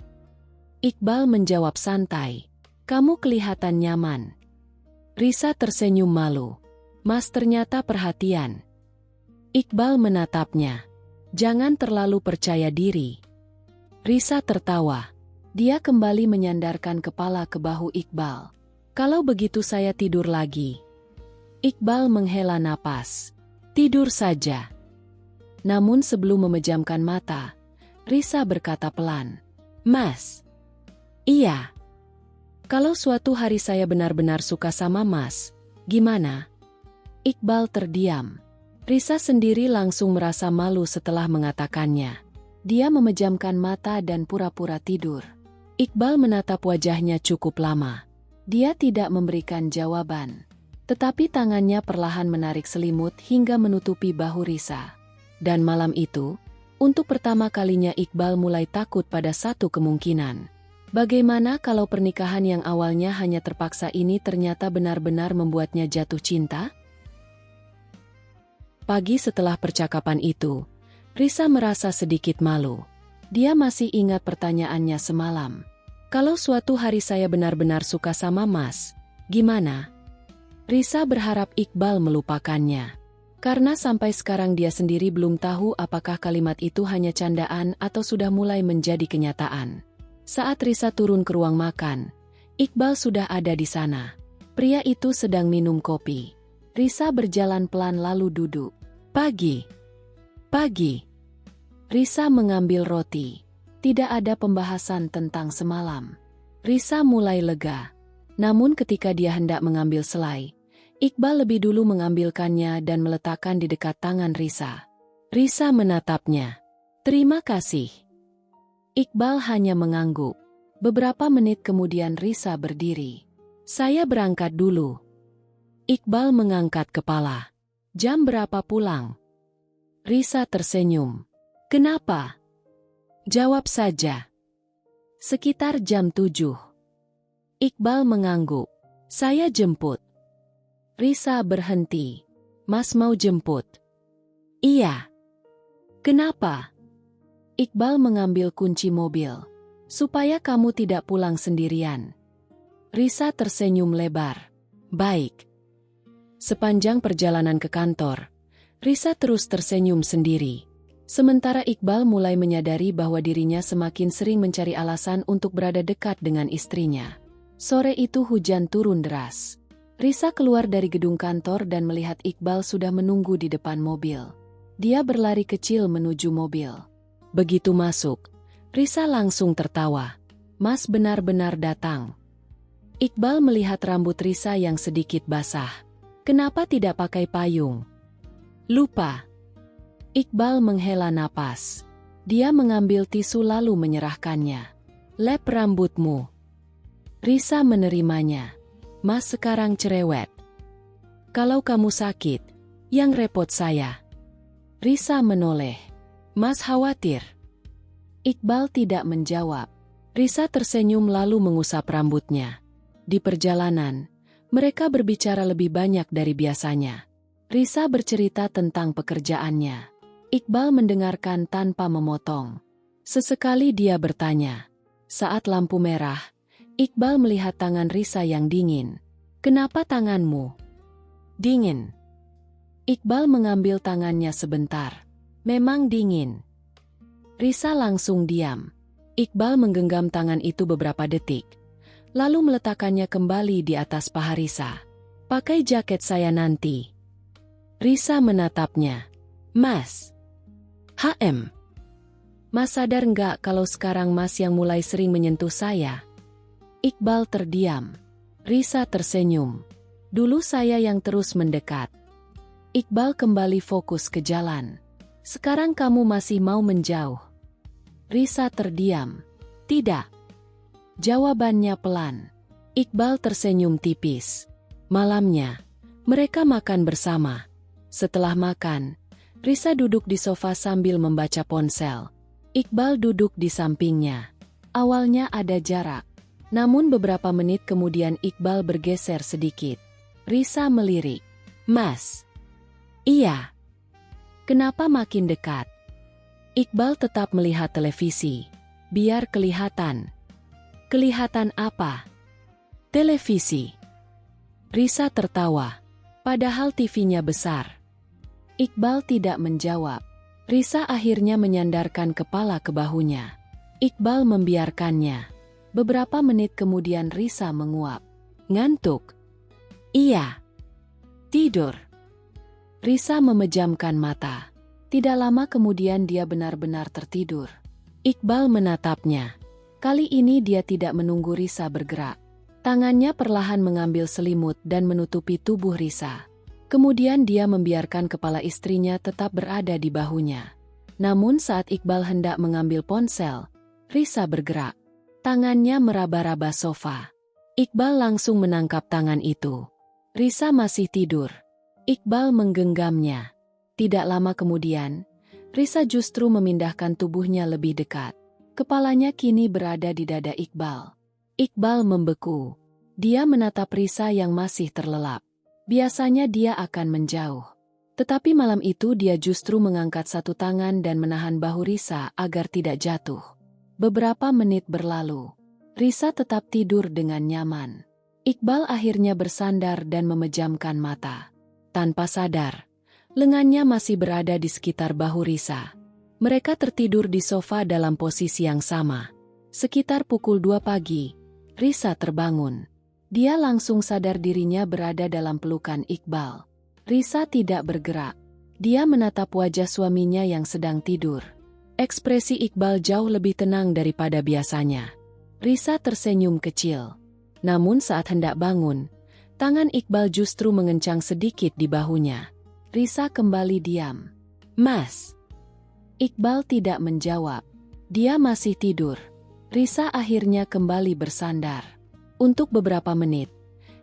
Iqbal menjawab santai. Kamu kelihatan nyaman. Risa tersenyum malu. Mas ternyata perhatian. Iqbal menatapnya. Jangan terlalu percaya diri. Risa tertawa. Dia kembali menyandarkan kepala ke bahu Iqbal. Kalau begitu saya tidur lagi. Iqbal menghela napas. Tidur saja. Namun sebelum memejamkan mata, Risa berkata pelan. Mas. Iya. Kalau suatu hari saya benar-benar suka sama Mas, gimana? Iqbal terdiam. Risa sendiri langsung merasa malu setelah mengatakannya. Dia memejamkan mata dan pura-pura tidur. Iqbal menatap wajahnya cukup lama. Dia tidak memberikan jawaban. Tetapi tangannya perlahan menarik selimut hingga menutupi bahu Risa. Dan malam itu, untuk pertama kalinya Iqbal mulai takut pada satu kemungkinan. Bagaimana kalau pernikahan yang awalnya hanya terpaksa ini ternyata benar-benar membuatnya jatuh cinta? Pagi setelah percakapan itu, Risa merasa sedikit malu. Dia masih ingat pertanyaannya semalam. Kalau suatu hari saya benar-benar suka sama Mas, gimana? Risa berharap Iqbal melupakannya. Karena sampai sekarang dia sendiri belum tahu apakah kalimat itu hanya candaan atau sudah mulai menjadi kenyataan. Saat Risa turun ke ruang makan, Iqbal sudah ada di sana. Pria itu sedang minum kopi. Risa berjalan pelan lalu duduk. Pagi. Risa mengambil roti. Tidak ada pembahasan tentang semalam. Risa mulai lega. Namun ketika dia hendak mengambil selai, Iqbal lebih dulu mengambilkannya dan meletakkan di dekat tangan Risa. Risa menatapnya. "Terima kasih." Iqbal hanya mengangguk. Beberapa menit kemudian Risa berdiri. "Saya berangkat dulu." Iqbal mengangkat kepala. "Jam berapa pulang?" Risa tersenyum. "Kenapa?" "Jawab saja." "Sekitar jam 7. Iqbal mengangguk. "Saya jemput." Risa berhenti. "Mas mau jemput?" "Iya." "Kenapa?" Iqbal mengambil kunci mobil. "Supaya kamu tidak pulang sendirian." Risa tersenyum lebar. "Baik." Sepanjang perjalanan ke kantor, Risa terus tersenyum sendiri. Sementara Iqbal mulai menyadari bahwa dirinya semakin sering mencari alasan untuk berada dekat dengan istrinya. Sore itu hujan turun deras. Risa keluar dari gedung kantor dan melihat Iqbal sudah menunggu di depan mobil. Dia berlari kecil menuju mobil. Begitu masuk, Risa langsung tertawa. "Mas benar-benar datang." Iqbal melihat rambut Risa yang sedikit basah. "Kenapa tidak pakai payung?" "Lupa." Iqbal menghela napas. Dia mengambil tisu lalu menyerahkannya. "Lap rambutmu." Risa menerimanya. "Mas sekarang cerewet. Kalau kamu sakit, yang repot saya." Risa menoleh. "Mas khawatir?" Iqbal tidak menjawab. Risa tersenyum lalu mengusap rambutnya. Di perjalanan, mereka berbicara lebih banyak dari biasanya. Risa bercerita tentang pekerjaannya. Iqbal mendengarkan tanpa memotong. Sesekali dia bertanya. Saat lampu merah, Iqbal melihat tangan Risa yang dingin. "Kenapa tanganmu dingin?" Iqbal mengambil tangannya sebentar. "Memang dingin." Risa langsung diam. Iqbal menggenggam tangan itu beberapa detik, lalu meletakkannya kembali di atas paha Risa. "Pakai jaket saya nanti." Risa menatapnya. "Mas." Mas sadar nggak kalau sekarang Mas yang mulai sering menyentuh saya?" Iqbal terdiam. Risa tersenyum. "Dulu saya yang terus mendekat." Iqbal kembali fokus ke jalan. "Sekarang kamu masih mau menjauh?" Risa terdiam. "Tidak." Jawabannya pelan. Iqbal tersenyum tipis. Malamnya, mereka makan bersama. Setelah makan, Risa duduk di sofa sambil membaca ponsel. Iqbal duduk di sampingnya. Awalnya ada jarak. Namun beberapa menit kemudian Iqbal bergeser sedikit. Risa melirik. "Mas." "Iya." "Kenapa makin dekat?" Iqbal tetap melihat televisi. "Biar kelihatan." "Kelihatan apa?" "Televisi." Risa tertawa. Padahal TV-nya besar. Iqbal tidak menjawab. Risa akhirnya menyandarkan kepala ke bahunya. Iqbal membiarkannya. Beberapa menit kemudian Risa menguap. "Ngantuk?" "Iya." "Tidur?" Risa memejamkan mata. Tidak lama kemudian dia benar-benar tertidur. Iqbal menatapnya. Kali ini dia tidak menunggu Risa bergerak. Tangannya perlahan mengambil selimut dan menutupi tubuh Risa. Kemudian dia membiarkan kepala istrinya tetap berada di bahunya. Namun saat Iqbal hendak mengambil ponsel, Risa bergerak. Tangannya meraba-raba sofa. Iqbal langsung menangkap tangan itu. Risa masih tidur. Iqbal menggenggamnya. Tidak lama kemudian, Risa justru memindahkan tubuhnya lebih dekat. Kepalanya kini berada di dada Iqbal. Iqbal membeku. Dia menatap Risa yang masih terlelap. Biasanya dia akan menjauh. Tetapi malam itu dia justru mengangkat satu tangan dan menahan bahu Risa agar tidak jatuh. Beberapa menit berlalu. Risa tetap tidur dengan nyaman. Iqbal akhirnya bersandar dan memejamkan mata. Tanpa sadar, lengannya masih berada di sekitar bahu Risa. Mereka tertidur di sofa dalam posisi yang sama. Sekitar pukul 2 pagi, Risa terbangun. Dia langsung sadar dirinya berada dalam pelukan Iqbal. Risa tidak bergerak. Dia menatap wajah suaminya yang sedang tidur. Ekspresi Iqbal jauh lebih tenang daripada biasanya. Risa tersenyum kecil. Namun saat hendak bangun, tangan Iqbal justru mengencang sedikit di bahunya. Risa kembali diam. "Mas." Iqbal tidak menjawab. Dia masih tidur. Risa akhirnya kembali bersandar. Untuk beberapa menit,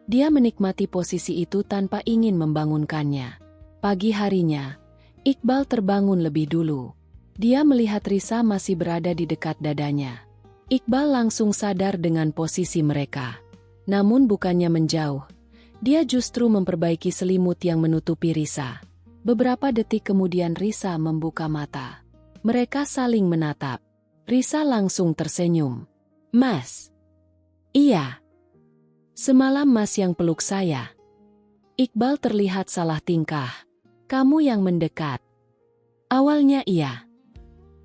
dia menikmati posisi itu tanpa ingin membangunkannya. Pagi harinya, Iqbal terbangun lebih dulu. Dia melihat Risa masih berada di dekat dadanya. Iqbal langsung sadar dengan posisi mereka. Namun bukannya menjauh, dia justru memperbaiki selimut yang menutupi Risa. Beberapa detik kemudian Risa membuka mata. Mereka saling menatap. Risa langsung tersenyum. "Mas." "Iya. Semalam Mas yang peluk saya." Iqbal terlihat salah tingkah. "Kamu yang mendekat." "Awalnya iya."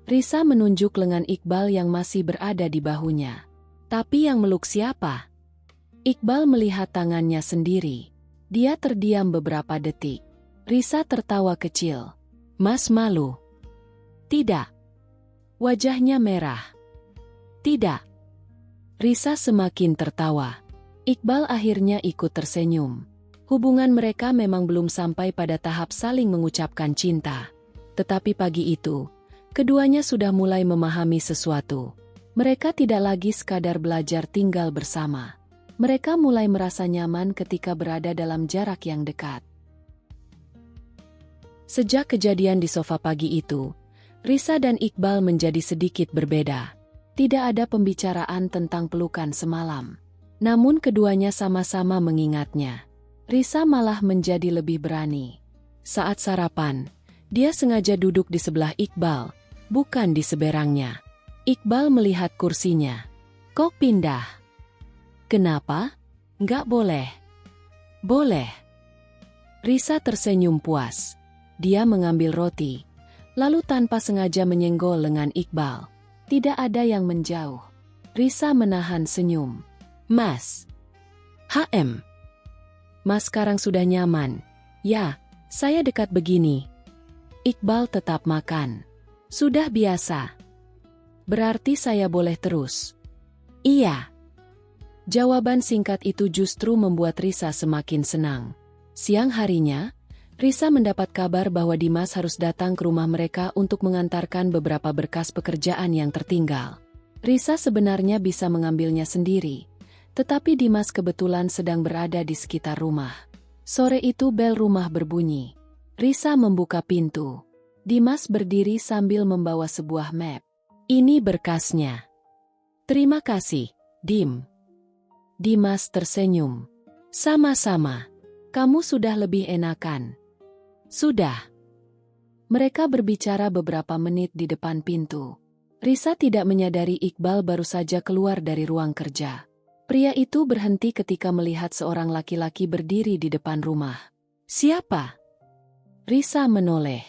Risa menunjuk lengan Iqbal yang masih berada di bahunya. "Tapi yang meluk siapa?" Iqbal melihat tangannya sendiri. Dia terdiam beberapa detik. Risa tertawa kecil. "Mas malu?" "Tidak." Wajahnya merah. "Tidak." Risa semakin tertawa. Iqbal akhirnya ikut tersenyum. Hubungan mereka memang belum sampai pada tahap saling mengucapkan cinta. Tetapi pagi itu, keduanya sudah mulai memahami sesuatu. Mereka tidak lagi sekadar belajar tinggal bersama. Mereka mulai merasa nyaman ketika berada dalam jarak yang dekat. Sejak kejadian di sofa pagi itu, Risa dan Iqbal menjadi sedikit berbeda. Tidak ada pembicaraan tentang pelukan semalam. Namun keduanya sama-sama mengingatnya. Risa malah menjadi lebih berani. Saat sarapan, dia sengaja duduk di sebelah Iqbal, bukan di seberangnya. Iqbal melihat kursinya. "Kok pindah?" "Kenapa?" "Nggak boleh." "Boleh." Risa tersenyum puas. Dia mengambil roti, lalu tanpa sengaja menyenggol lengan Iqbal. Tidak ada yang menjauh. Risa menahan senyum. "Mas." "Mas sekarang sudah nyaman." "Ya, saya dekat begini." Iqbal tetap makan. "Sudah biasa." "Berarti saya boleh terus?" "Iya." Jawaban singkat itu justru membuat Risa semakin senang. Siang harinya, Risa mendapat kabar bahwa Dimas harus datang ke rumah mereka untuk mengantarkan beberapa berkas pekerjaan yang tertinggal. Risa sebenarnya bisa mengambilnya sendiri, tetapi Dimas kebetulan sedang berada di sekitar rumah. Sore itu bel rumah berbunyi. Risa membuka pintu. Dimas berdiri sambil membawa sebuah map. "Ini berkasnya." "Terima kasih, Dim." Dimas tersenyum. "Sama-sama. Kamu sudah lebih enakan?" "Sudah." Mereka berbicara beberapa menit di depan pintu. Risa tidak menyadari Iqbal baru saja keluar dari ruang kerja. Pria itu berhenti ketika melihat seorang laki-laki berdiri di depan rumah. "Siapa?" Risa menoleh.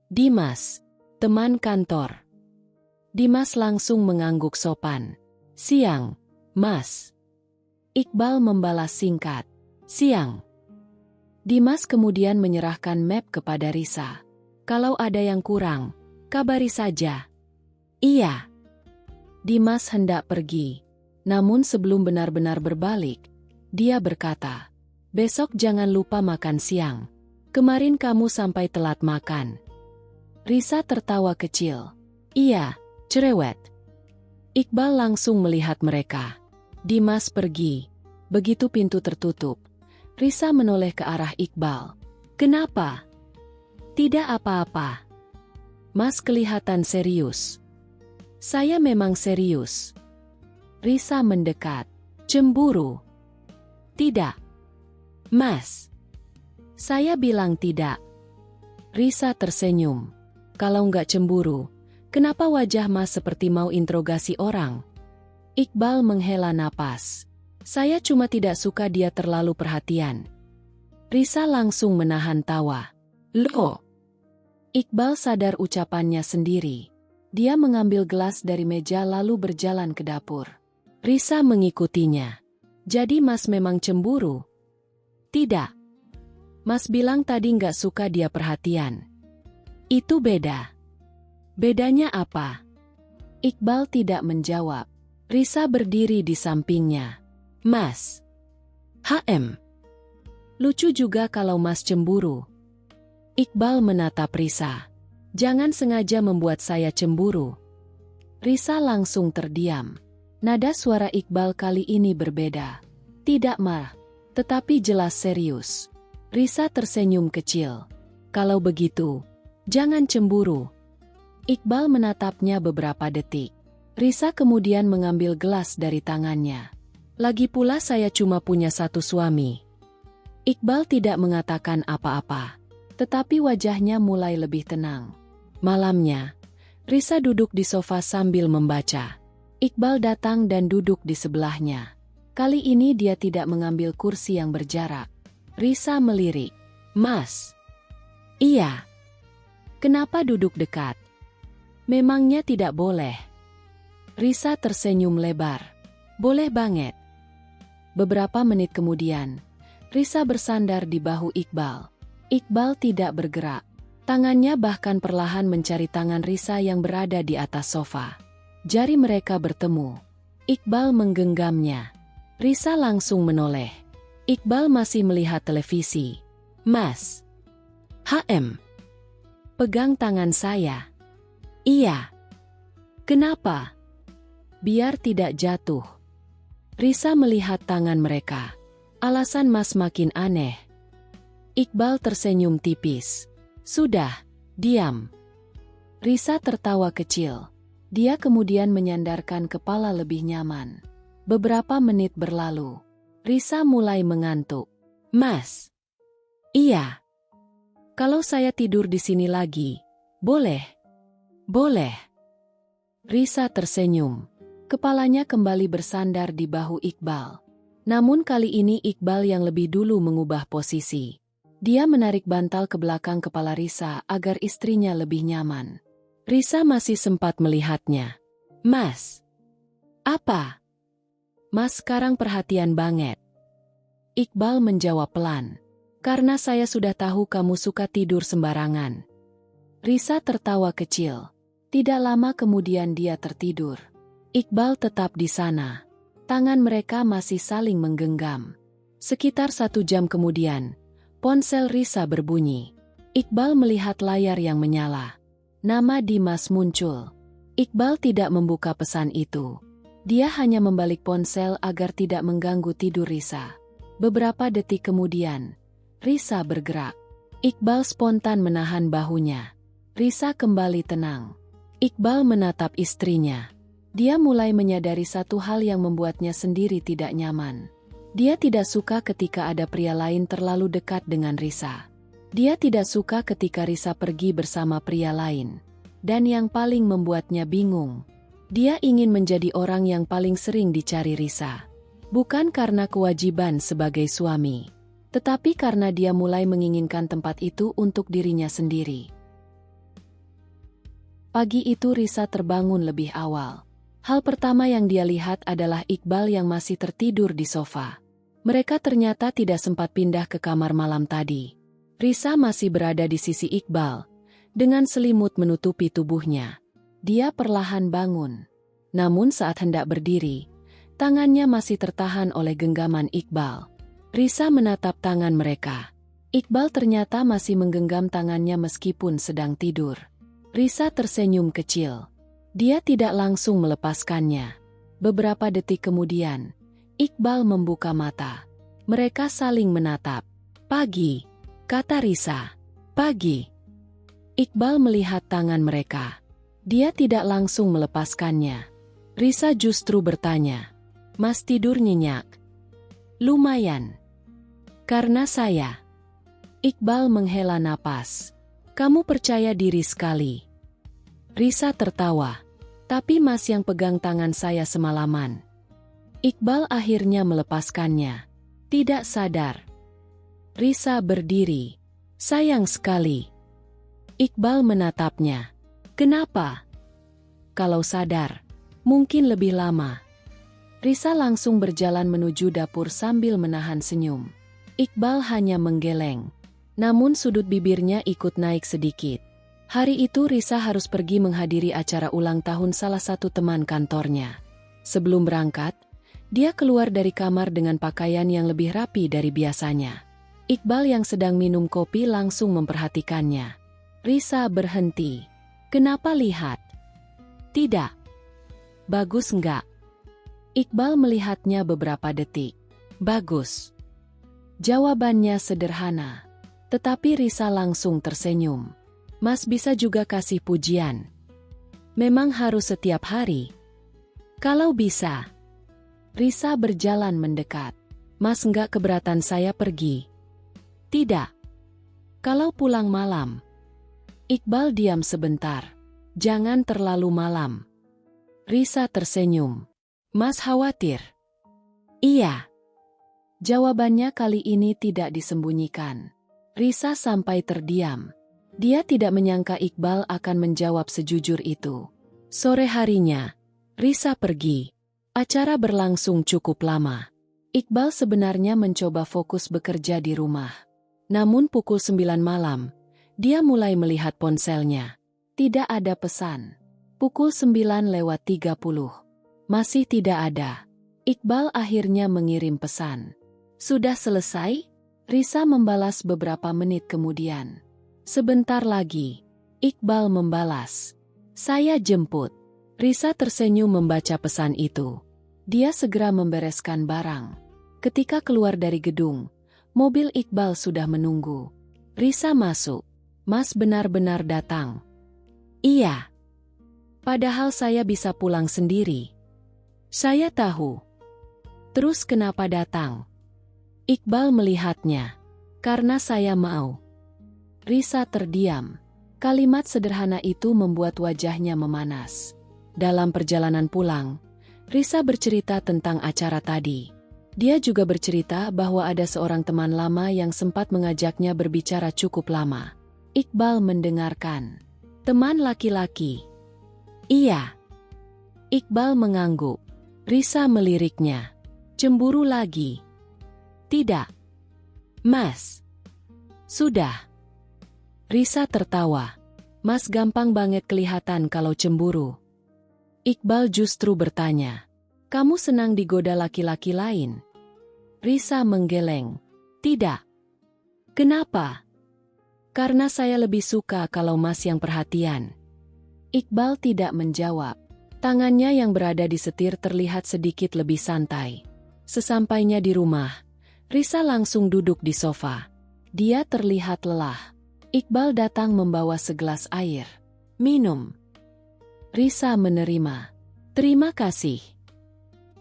"Dimas, teman kantor." Dimas langsung mengangguk sopan. "Siang, Mas." Iqbal membalas singkat. "Siang." Dimas kemudian menyerahkan map kepada Risa. "Kalau ada yang kurang, kabari saja." "Iya." Dimas hendak pergi. Namun sebelum benar-benar berbalik, dia berkata, "Besok jangan lupa makan siang. Kemarin kamu sampai telat makan." Risa tertawa kecil. "Iya, cerewet." Iqbal langsung melihat mereka. Dimas pergi. Begitu pintu tertutup, Risa menoleh ke arah Iqbal. "Kenapa?" "Tidak apa-apa." "Mas kelihatan serius." "Saya memang serius." Risa mendekat. "Cemburu?" "Tidak." "Mas." "Saya bilang tidak." Risa tersenyum. "Kalau nggak cemburu, kenapa wajah Mas seperti mau interogasi orang?" Iqbal menghela napas. "Saya cuma tidak suka dia terlalu perhatian." Risa langsung menahan tawa. "Loh?" Iqbal sadar ucapannya sendiri. Dia mengambil gelas dari meja lalu berjalan ke dapur. Risa mengikutinya. "Jadi Mas memang cemburu?" "Tidak. Mas bilang tadi nggak suka dia perhatian." "Itu beda." Bedanya apa? Iqbal tidak menjawab. Risa berdiri di sampingnya. Mas. Lucu juga kalau Mas cemburu. Iqbal menatap Risa. Jangan sengaja membuat saya cemburu. Risa langsung terdiam. Nada suara Iqbal kali ini berbeda. Tidak marah, tetapi jelas serius. Risa tersenyum kecil. Kalau begitu, jangan cemburu. Iqbal menatapnya beberapa detik. Risa kemudian mengambil gelas dari tangannya. Lagi pula saya cuma punya satu suami. Iqbal tidak mengatakan apa-apa, tetapi wajahnya mulai lebih tenang. Malamnya, Risa duduk di sofa sambil membaca. Iqbal datang dan duduk di sebelahnya. Kali ini dia tidak mengambil kursi yang berjarak. Risa melirik. Mas. Iya. Kenapa duduk dekat? Memangnya tidak boleh? Risa tersenyum lebar. Boleh banget. Beberapa menit kemudian, Risa bersandar di bahu Iqbal. Iqbal tidak bergerak. Tangannya bahkan perlahan mencari tangan Risa yang berada di atas sofa. Jari mereka bertemu. Iqbal menggenggamnya. Risa langsung menoleh. Iqbal masih melihat televisi. Mas. Pegang tangan saya. Iya. Kenapa? Biar tidak jatuh. Risa melihat tangan mereka. Alasan Mas makin aneh. Iqbal tersenyum tipis. Sudah, diam. Risa tertawa kecil. Dia kemudian menyandarkan kepala lebih nyaman. Beberapa menit berlalu. Risa mulai mengantuk. Mas. Iya. Kalau saya tidur di sini lagi, boleh? Boleh. Risa tersenyum. Kepalanya kembali bersandar di bahu Iqbal. Namun kali ini Iqbal yang lebih dulu mengubah posisi. Dia menarik bantal ke belakang kepala Risa agar istrinya lebih nyaman. Risa masih sempat melihatnya. Mas. Apa? Mas sekarang perhatian banget. Iqbal menjawab pelan. Karena saya sudah tahu kamu suka tidur sembarangan. Risa tertawa kecil. Tidak lama kemudian dia tertidur. Iqbal tetap di sana. Tangan mereka masih saling menggenggam. Sekitar 1 jam kemudian, ponsel Risa berbunyi. Iqbal melihat layar yang menyala. Nama Dimas muncul. Iqbal tidak membuka pesan itu. Dia hanya membalik ponsel agar tidak mengganggu tidur Risa. Beberapa detik kemudian, Risa bergerak. Iqbal spontan menahan bahunya. Risa kembali tenang. Iqbal menatap istrinya. Dia mulai menyadari satu hal yang membuatnya sendiri tidak nyaman. Dia tidak suka ketika ada pria lain terlalu dekat dengan Risa. Dia tidak suka ketika Risa pergi bersama pria lain. Dan yang paling membuatnya bingung, dia ingin menjadi orang yang paling sering dicari Risa. Bukan karena kewajiban sebagai suami, tetapi karena dia mulai menginginkan tempat itu untuk dirinya sendiri. Pagi itu Risa terbangun lebih awal. Hal pertama yang dia lihat adalah Iqbal yang masih tertidur di sofa. Mereka ternyata tidak sempat pindah ke kamar malam tadi. Risa masih berada di sisi Iqbal, dengan selimut menutupi tubuhnya. Dia perlahan bangun. Namun saat hendak berdiri, tangannya masih tertahan oleh genggaman Iqbal. Risa menatap tangan mereka. Iqbal ternyata masih menggenggam tangannya meskipun sedang tidur. Risa tersenyum kecil. Dia tidak langsung melepaskannya. Beberapa detik kemudian, Iqbal membuka mata. Mereka saling menatap. Pagi, kata Risa. Pagi. Iqbal melihat tangan mereka. Dia tidak langsung melepaskannya. Risa justru bertanya. Mas tidur nyenyak? Lumayan. Karena saya. Iqbal menghela napas. Kamu percaya diri sekali. Risa tertawa. Tapi Mas yang pegang tangan saya semalaman. Iqbal akhirnya melepaskannya. Tidak sadar. Risa berdiri. Sayang sekali. Iqbal menatapnya. Kenapa? Kalau sadar, mungkin lebih lama. Risa langsung berjalan menuju dapur sambil menahan senyum. Iqbal hanya menggeleng. Namun sudut bibirnya ikut naik sedikit. Hari itu Risa harus pergi menghadiri acara ulang tahun salah satu teman kantornya. Sebelum berangkat, dia keluar dari kamar dengan pakaian yang lebih rapi dari biasanya. Iqbal yang sedang minum kopi langsung memperhatikannya. Risa berhenti. Kenapa lihat? Tidak. Bagus enggak? Iqbal melihatnya beberapa detik. Bagus. Jawabannya sederhana. Tetapi Risa langsung tersenyum. Mas bisa juga kasih pujian. Memang harus setiap hari? Kalau bisa. Risa berjalan mendekat. Mas enggak keberatan saya pergi? Tidak. Kalau pulang malam? Iqbal diam sebentar. Jangan terlalu malam. Risa tersenyum. Mas khawatir? Iya. Jawabannya kali ini tidak disembunyikan. Risa sampai terdiam. Dia tidak menyangka Iqbal akan menjawab sejujur itu. Sore harinya, Risa pergi. Acara berlangsung cukup lama. Iqbal sebenarnya mencoba fokus bekerja di rumah. Namun pukul 9 malam, dia mulai melihat ponselnya. Tidak ada pesan. Pukul 9:30. Masih tidak ada. Iqbal akhirnya mengirim pesan. Sudah selesai? Risa membalas beberapa menit kemudian. Sebentar lagi. Iqbal membalas. Saya jemput. Risa tersenyum membaca pesan itu. Dia segera membereskan barang. Ketika keluar dari gedung, mobil Iqbal sudah menunggu. Risa masuk. Mas benar-benar datang? Iya. Padahal saya bisa pulang sendiri. Saya tahu. Terus kenapa datang? Iqbal melihatnya. Karena saya mau. Risa terdiam. Kalimat sederhana itu membuat wajahnya memanas. Dalam perjalanan pulang, Risa bercerita tentang acara tadi. Dia juga bercerita bahwa ada seorang teman lama yang sempat mengajaknya berbicara cukup lama. Iqbal mendengarkan. Teman laki-laki? Iya. Iqbal mengangguk. Risa meliriknya. Cemburu lagi? Tidak. Mas. Sudah. Risa tertawa. Mas gampang banget kelihatan kalau cemburu. Iqbal justru bertanya. Kamu senang digoda laki-laki lain? Risa menggeleng. Tidak. Kenapa? Karena saya lebih suka kalau Mas yang perhatian. Iqbal tidak menjawab. Tangannya yang berada di setir terlihat sedikit lebih santai. Sesampainya di rumah, Risa langsung duduk di sofa. Dia terlihat lelah. Iqbal datang membawa segelas air. Minum. Risa menerima. Terima kasih.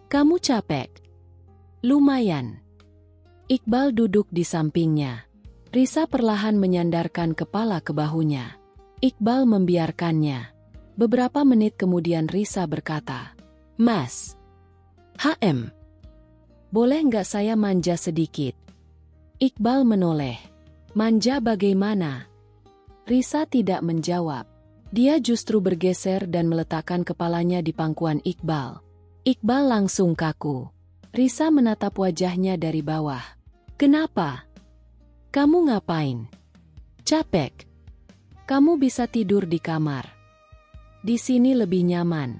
Kamu capek? Lumayan. Iqbal duduk di sampingnya. Risa perlahan menyandarkan kepala ke bahunya. Iqbal membiarkannya. Beberapa menit kemudian Risa berkata, Mas. Boleh nggak saya manja sedikit? Iqbal menoleh. Manja bagaimana? Risa tidak menjawab. Dia justru bergeser dan meletakkan kepalanya di pangkuan Iqbal. Iqbal langsung kaku. Risa menatap wajahnya dari bawah. Kenapa? Kamu ngapain? Capek. Kamu bisa tidur di kamar. Di sini lebih nyaman.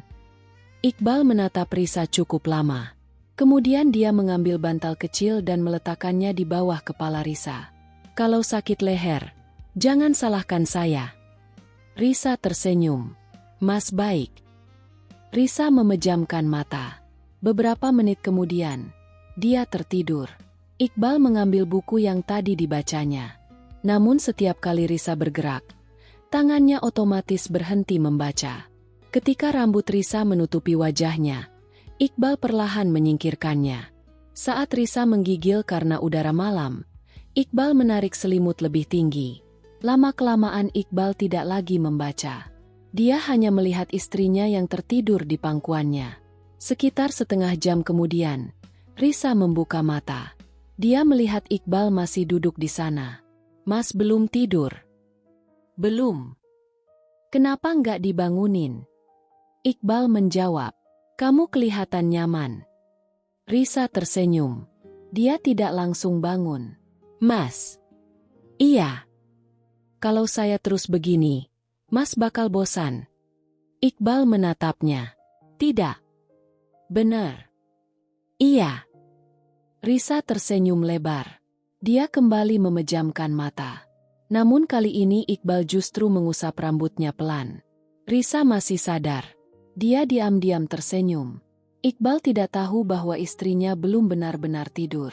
Iqbal menatap Risa cukup lama. Kemudian dia mengambil bantal kecil dan meletakkannya di bawah kepala Risa. Kalau sakit leher, jangan salahkan saya. Risa tersenyum. Mas baik. Risa memejamkan mata. Beberapa menit kemudian, dia tertidur. Iqbal mengambil buku yang tadi dibacanya. Namun setiap kali Risa bergerak, tangannya otomatis berhenti membaca. Ketika rambut Risa menutupi wajahnya, Iqbal perlahan menyingkirkannya. Saat Risa menggigil karena udara malam, Iqbal menarik selimut lebih tinggi. Lama-kelamaan Iqbal tidak lagi membaca. Dia hanya melihat istrinya yang tertidur di pangkuannya. Sekitar setengah jam kemudian, Risa membuka mata. Dia melihat Iqbal masih duduk di sana. Mas belum tidur? Belum. Kenapa nggak dibangunin? Iqbal menjawab. Kamu kelihatan nyaman. Risa tersenyum. Dia tidak langsung bangun. Mas. Iya. Kalau saya terus begini, Mas bakal bosan. Iqbal menatapnya. Tidak. Benar. Iya. Risa tersenyum lebar. Dia kembali memejamkan mata. Namun kali ini Iqbal justru mengusap rambutnya pelan. Risa masih sadar. Dia diam-diam tersenyum. Iqbal tidak tahu bahwa istrinya belum benar-benar tidur.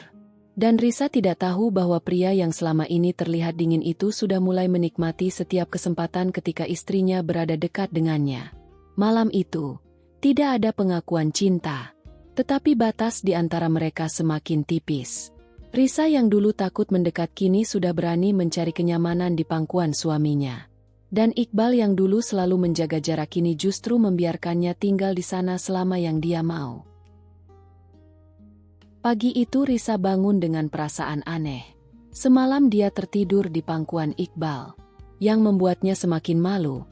Dan Risa tidak tahu bahwa pria yang selama ini terlihat dingin itu sudah mulai menikmati setiap kesempatan ketika istrinya berada dekat dengannya. Malam itu, tidak ada pengakuan cinta. Tetapi batas di antara mereka semakin tipis. Risa yang dulu takut mendekat kini sudah berani mencari kenyamanan di pangkuan suaminya. Dan Iqbal yang dulu selalu menjaga jarak kini justru membiarkannya tinggal di sana selama yang dia mau. Pagi itu Risa bangun dengan perasaan aneh. Semalam dia tertidur di pangkuan Iqbal. Yang membuatnya semakin malu.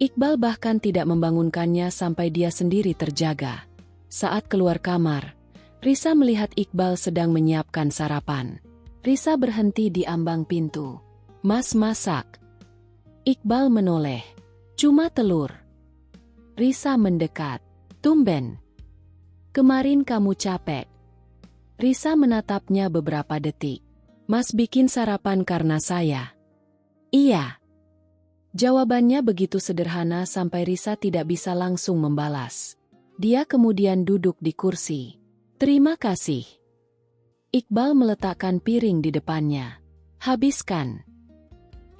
Iqbal bahkan tidak membangunkannya sampai dia sendiri terjaga. Saat keluar kamar, Risa melihat Iqbal sedang menyiapkan sarapan. Risa berhenti di ambang pintu. Mas masak. Iqbal menoleh. Cuma telur. Risa mendekat. Tumben. Kemarin kamu capek. Risa menatapnya beberapa detik. Mas bikin sarapan karena saya. Iya. Jawabannya begitu sederhana sampai Risa tidak bisa langsung membalas. Dia kemudian duduk di kursi. Terima kasih. Iqbal meletakkan piring di depannya. Habiskan.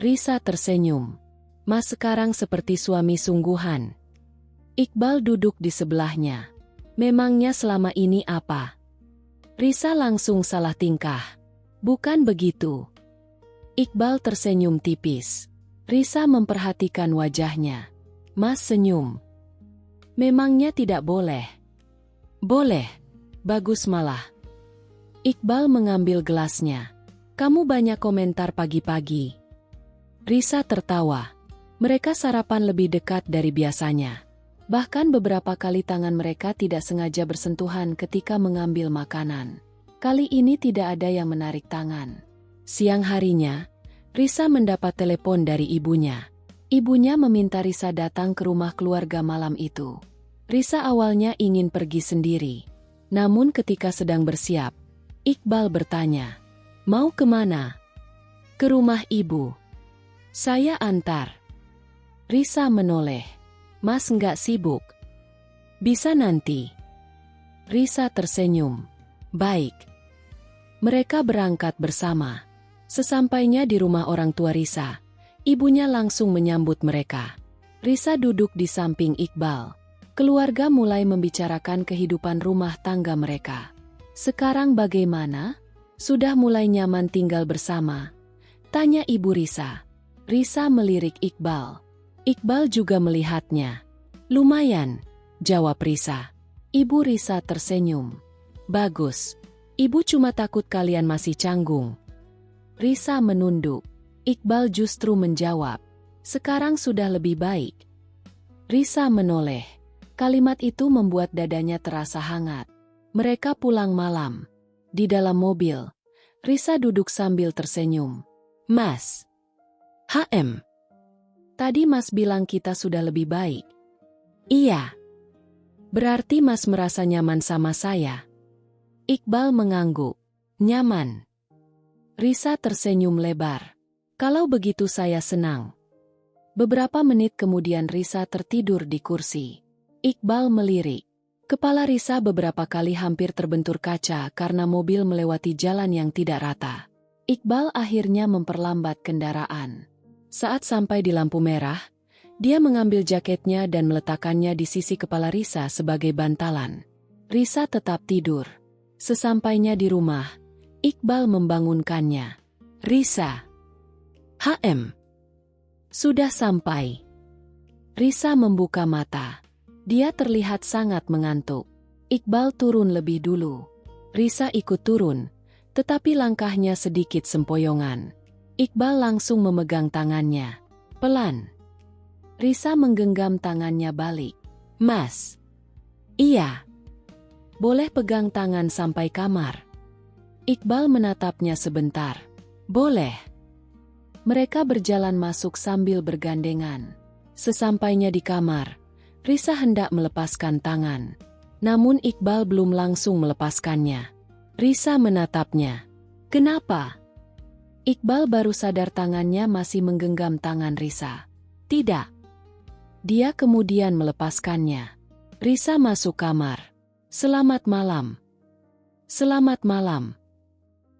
Risa tersenyum. Mas sekarang seperti suami sungguhan. Iqbal duduk di sebelahnya. Memangnya selama ini apa? Risa langsung salah tingkah. Bukan begitu. Iqbal tersenyum tipis. Risa memperhatikan wajahnya. Mas senyum. Memangnya tidak boleh? Boleh. Bagus malah. Iqbal mengambil gelasnya. Kamu banyak komentar pagi-pagi. Risa tertawa. Mereka sarapan lebih dekat dari biasanya. Bahkan beberapa kali tangan mereka tidak sengaja bersentuhan ketika mengambil makanan. Kali ini tidak ada yang menarik tangan. Siang harinya, Risa mendapat telepon dari ibunya. Ibunya meminta Risa datang ke rumah keluarga malam itu. Risa awalnya ingin pergi sendiri. Namun ketika sedang bersiap, Iqbal bertanya, "Mau kemana?" "Ke rumah ibu." "Saya antar." Risa menoleh. "Mas nggak sibuk?" "Bisa nanti." Risa tersenyum. "Baik." Mereka berangkat bersama. Sesampainya di rumah orang tua Risa, ibunya langsung menyambut mereka. Risa duduk di samping Iqbal. Keluarga mulai membicarakan kehidupan rumah tangga mereka. "Sekarang bagaimana? Sudah mulai nyaman tinggal bersama?" tanya ibu Risa. Risa melirik Iqbal. Iqbal juga melihatnya. "Lumayan," jawab Risa. Ibu Risa tersenyum. "Bagus. Ibu cuma takut kalian masih canggung." Risa menunduk. Iqbal justru menjawab, "Sekarang sudah lebih baik." Risa menoleh. Kalimat itu membuat dadanya terasa hangat. Mereka pulang malam. Di dalam mobil, Risa duduk sambil tersenyum. "Mas. HM. Tadi Mas bilang kita sudah lebih baik." "Iya." "Berarti Mas merasa nyaman sama saya?" Iqbal mengangguk. "Nyaman." Risa tersenyum lebar. "Kalau begitu saya senang." Beberapa menit kemudian Risa tertidur di kursi. Iqbal melirik. Kepala Risa beberapa kali hampir terbentur kaca karena mobil melewati jalan yang tidak rata. Iqbal akhirnya memperlambat kendaraan. Saat sampai di lampu merah, dia mengambil jaketnya dan meletakkannya di sisi kepala Risa sebagai bantalan. Risa tetap tidur. Sesampainya di rumah, Iqbal membangunkannya. "Risa." "HM. Sudah sampai." Risa membuka mata. Dia terlihat sangat mengantuk. Iqbal turun lebih dulu. Risa ikut turun, tetapi langkahnya sedikit sempoyongan. Iqbal langsung memegang tangannya. Pelan. Risa menggenggam tangannya balik. "Mas." "Iya." "Boleh pegang tangan sampai kamar?" Iqbal menatapnya sebentar. "Boleh." Mereka berjalan masuk sambil bergandengan. Sesampainya di kamar, Risa hendak melepaskan tangan. Namun Iqbal belum langsung melepaskannya. Risa menatapnya. "Kenapa?" Iqbal baru sadar tangannya masih menggenggam tangan Risa. "Tidak." Dia kemudian melepaskannya. Risa masuk kamar. "Selamat malam." "Selamat malam."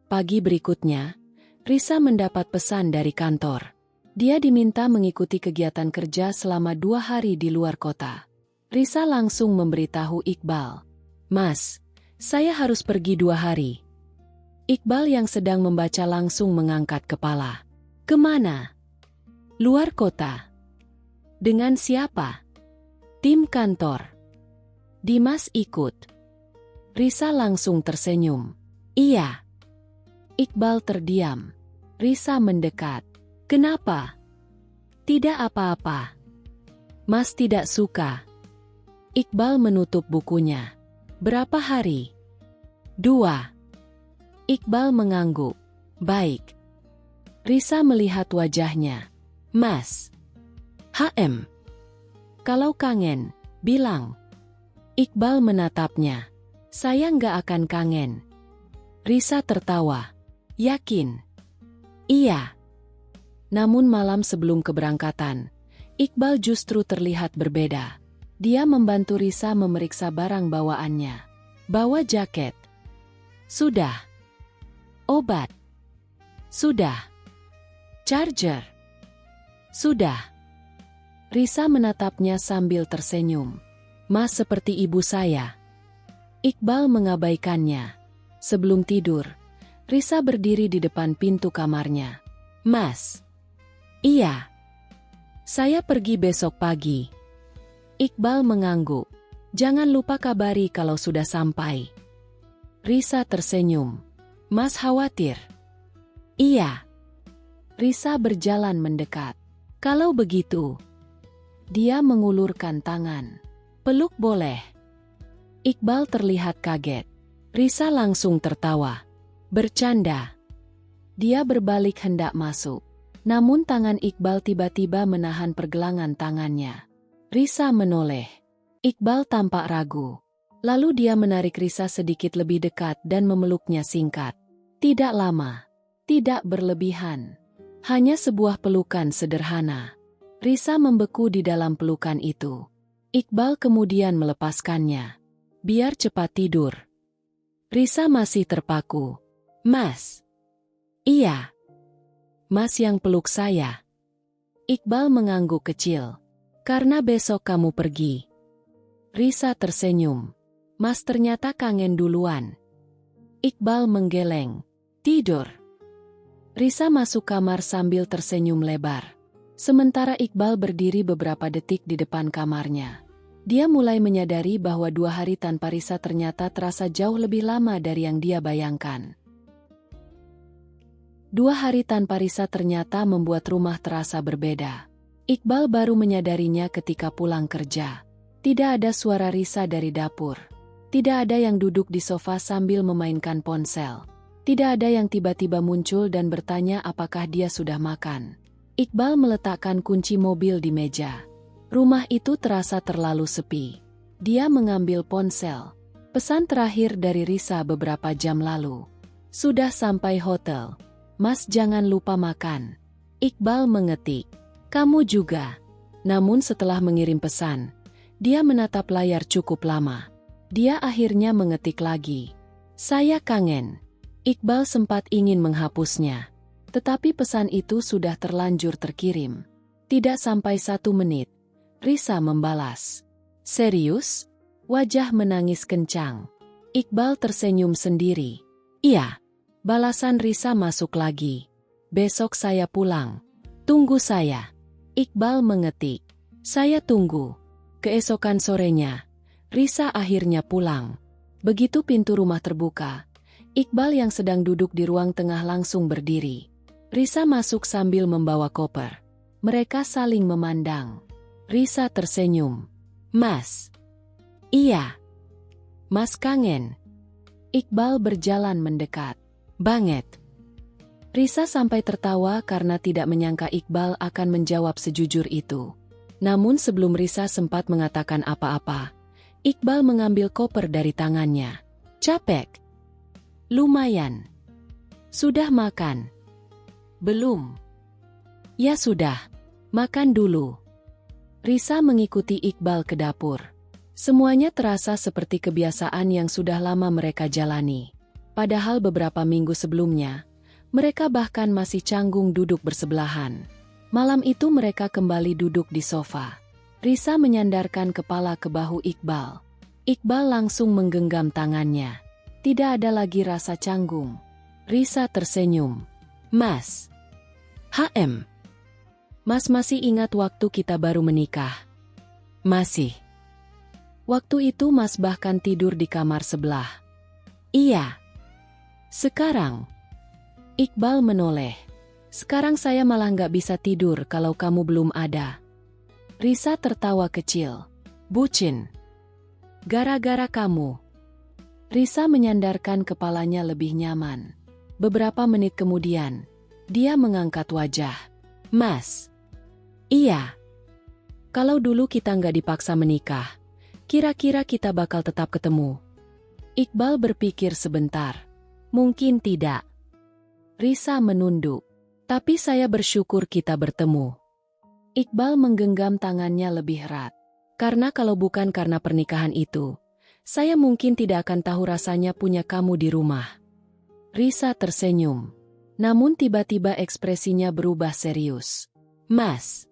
Pagi berikutnya, Risa mendapat pesan dari kantor. Dia diminta mengikuti kegiatan kerja selama 2 hari di luar kota. Risa langsung memberitahu Iqbal. "Mas, saya harus pergi 2 hari." Iqbal yang sedang membaca langsung mengangkat kepala. "Kemana?" "Luar kota." "Dengan siapa?" "Tim kantor." "Dimas ikut?" Risa langsung tersenyum. "Iya." Iqbal terdiam. Risa mendekat. "Kenapa?" "Tidak apa-apa." "Mas tidak suka." Iqbal menutup bukunya. "Berapa hari?" 2. Iqbal mengangguk. "Baik." Risa melihat wajahnya. "Mas." "HM. Kalau kangen, bilang." Iqbal menatapnya. "Saya nggak akan kangen." Risa tertawa. "Yakin?" "Iya." Namun malam sebelum keberangkatan, Iqbal justru terlihat berbeda. Dia membantu Risa memeriksa barang bawaannya. "Bawa jaket." "Sudah." "Obat." "Sudah." "Charger." "Sudah." Risa menatapnya sambil tersenyum. "Mas seperti ibu saya." Iqbal mengabaikannya. Sebelum tidur, Risa berdiri di depan pintu kamarnya. "Mas." "Iya." "Saya pergi besok pagi." Iqbal mengangguk. "Jangan lupa kabari kalau sudah sampai." Risa tersenyum. "Mas khawatir?" "Iya." Risa berjalan mendekat. "Kalau begitu." Dia mengulurkan tangan. "Peluk boleh?" Iqbal terlihat kaget. Risa langsung tertawa. "Bercanda." Dia berbalik hendak masuk. Namun tangan Iqbal tiba-tiba menahan pergelangan tangannya. Risa menoleh. Iqbal tampak ragu. Lalu dia menarik Risa sedikit lebih dekat dan memeluknya singkat. Tidak lama. Tidak berlebihan. Hanya sebuah pelukan sederhana. Risa membeku di dalam pelukan itu. Iqbal kemudian melepaskannya. "Biar cepat tidur." Risa masih terpaku. "Mas." "Iya." "Mas yang peluk saya." Iqbal mengangguk kecil. "Karena besok kamu pergi." Risa tersenyum. "Mas ternyata kangen duluan." Iqbal menggeleng. "Tidur." Risa masuk kamar sambil tersenyum lebar. Sementara Iqbal berdiri beberapa detik di depan kamarnya. Dia mulai menyadari bahwa 2 hari tanpa Risa ternyata terasa jauh lebih lama dari yang dia bayangkan. 2 hari tanpa Risa ternyata membuat rumah terasa berbeda. Iqbal baru menyadarinya ketika pulang kerja. Tidak ada suara Risa dari dapur. Tidak ada yang duduk di sofa sambil memainkan ponsel. Tidak ada yang tiba-tiba muncul dan bertanya apakah dia sudah makan. Iqbal meletakkan kunci mobil di meja. Rumah itu terasa terlalu sepi. Dia mengambil ponsel. Pesan terakhir dari Risa beberapa jam lalu. "Sudah sampai hotel. Mas jangan lupa makan." Iqbal mengetik. "Kamu juga." Namun setelah mengirim pesan, dia menatap layar cukup lama. Dia akhirnya mengetik lagi. "Saya kangen." Iqbal sempat ingin menghapusnya. Tetapi pesan itu sudah terlanjur terkirim. Tidak sampai 1 menit. Risa membalas. "Serius?" Wajah menangis kencang. Iqbal tersenyum sendiri. "Iya." Balasan Risa masuk lagi. "Besok saya pulang. Tunggu saya." Iqbal mengetik. "Saya tunggu." Keesokan sorenya, Risa akhirnya pulang. Begitu pintu rumah terbuka, Iqbal yang sedang duduk di ruang tengah langsung berdiri. Risa masuk sambil membawa koper. Mereka saling memandang. Risa tersenyum. "Mas." "Iya." "Mas kangen?" Iqbal berjalan mendekat. "Banget." Risa sampai tertawa karena tidak menyangka Iqbal akan menjawab sejujur itu. Namun sebelum Risa sempat mengatakan apa-apa, Iqbal mengambil koper dari tangannya. Capek? Lumayan. Sudah makan? Belum. Ya sudah, makan dulu. Risa mengikuti Iqbal ke dapur. Semuanya terasa seperti kebiasaan yang sudah lama mereka jalani. Padahal beberapa minggu sebelumnya, mereka bahkan masih canggung duduk bersebelahan. Malam itu mereka kembali duduk di sofa. Risa menyandarkan kepala ke bahu Iqbal. Iqbal langsung menggenggam tangannya. Tidak ada lagi rasa canggung. Risa tersenyum. Mas. Mas masih ingat waktu kita baru menikah? Masih. Waktu itu Mas bahkan tidur di kamar sebelah. Iya. Sekarang? Iqbal menoleh. Sekarang saya malah nggak bisa tidur kalau kamu belum ada. Risa tertawa kecil. Bucin. Gara-gara kamu. Risa menyandarkan kepalanya lebih nyaman. Beberapa menit kemudian, dia mengangkat wajah. Mas. Iya. Kalau dulu kita nggak dipaksa menikah, kira-kira kita bakal tetap ketemu. Iqbal berpikir sebentar. Mungkin tidak. Risa menunduk. Tapi saya bersyukur kita bertemu. Iqbal menggenggam tangannya lebih erat. Karena kalau bukan karena pernikahan itu, saya mungkin tidak akan tahu rasanya punya kamu di rumah. Risa tersenyum. Namun tiba-tiba ekspresinya berubah serius. Mas.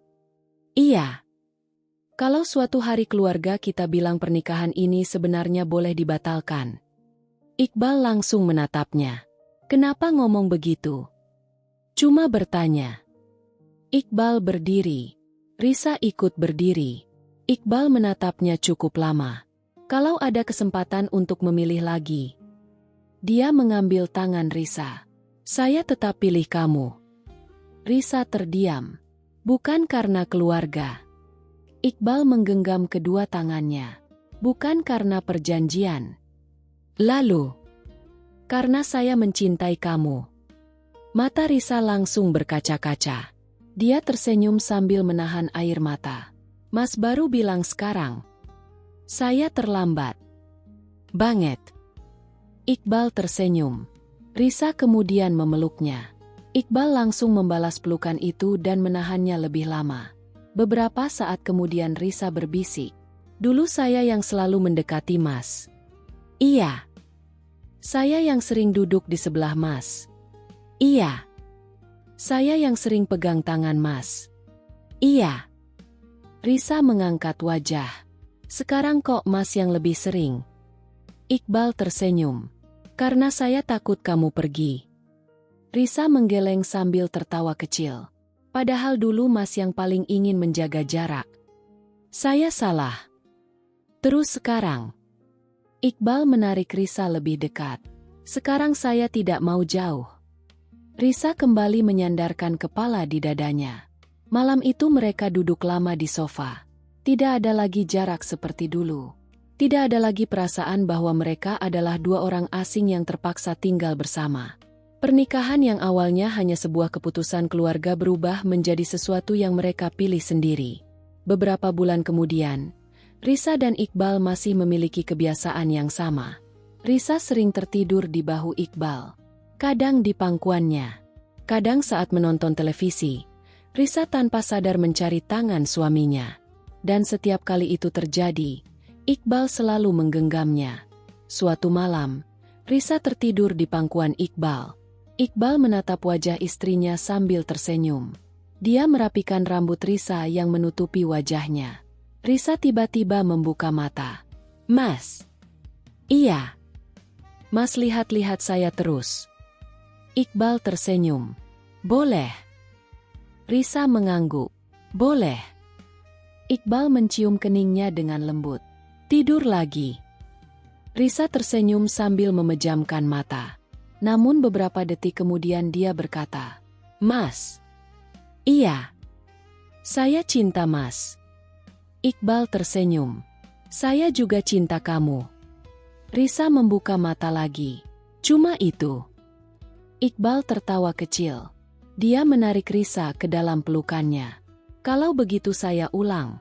Iya. Kalau suatu hari keluarga kita bilang pernikahan ini sebenarnya boleh dibatalkan. Iqbal langsung menatapnya. Kenapa ngomong begitu? Cuma bertanya. Iqbal berdiri. Risa ikut berdiri. Iqbal menatapnya cukup lama. Kalau ada kesempatan untuk memilih lagi. Dia mengambil tangan Risa. Saya tetap pilih kamu. Risa terdiam. Bukan karena keluarga. Iqbal menggenggam kedua tangannya. Bukan karena perjanjian. Lalu. Karena saya mencintai kamu. Mata Risa langsung berkaca-kaca. Dia tersenyum sambil menahan air mata. Mas baru bilang sekarang. Saya terlambat. Banget. Iqbal tersenyum. Risa kemudian memeluknya. Iqbal langsung membalas pelukan itu dan menahannya lebih lama. Beberapa saat kemudian Risa berbisik. Dulu saya yang selalu mendekati Mas. Iya. Saya yang sering duduk di sebelah Mas. Iya. Saya yang sering pegang tangan Mas. Iya. Risa mengangkat wajah. Sekarang kok Mas yang lebih sering? Iqbal tersenyum. Karena saya takut kamu pergi. Risa menggeleng sambil tertawa kecil. Padahal dulu Mas yang paling ingin menjaga jarak. Saya salah. Terus sekarang? Iqbal menarik Risa lebih dekat. Sekarang saya tidak mau jauh. Risa kembali menyandarkan kepala di dadanya. Malam itu mereka duduk lama di sofa. Tidak ada lagi jarak seperti dulu. Tidak ada lagi perasaan bahwa mereka adalah dua orang asing yang terpaksa tinggal bersama. Pernikahan yang awalnya hanya sebuah keputusan keluarga berubah menjadi sesuatu yang mereka pilih sendiri. Beberapa bulan kemudian, Risa dan Iqbal masih memiliki kebiasaan yang sama. Risa sering tertidur di bahu Iqbal. Kadang di pangkuannya. Kadang saat menonton televisi, Risa tanpa sadar mencari tangan suaminya. Dan setiap kali itu terjadi, Iqbal selalu menggenggamnya. Suatu malam, Risa tertidur di pangkuan Iqbal. Iqbal menatap wajah istrinya sambil tersenyum. Dia merapikan rambut Risa yang menutupi wajahnya. Risa tiba-tiba membuka mata. Mas. Iya. Mas lihat-lihat saya terus. Iqbal tersenyum. Boleh. Risa mengangguk. Boleh. Iqbal mencium keningnya dengan lembut. Tidur lagi. Risa tersenyum sambil memejamkan mata. Namun beberapa detik kemudian dia berkata, Mas. Iya. Saya cinta Mas. Iqbal tersenyum. Saya juga cinta kamu. Risa membuka mata lagi. Cuma itu. Iqbal tertawa kecil. Dia menarik Risa ke dalam pelukannya. Kalau begitu saya ulang.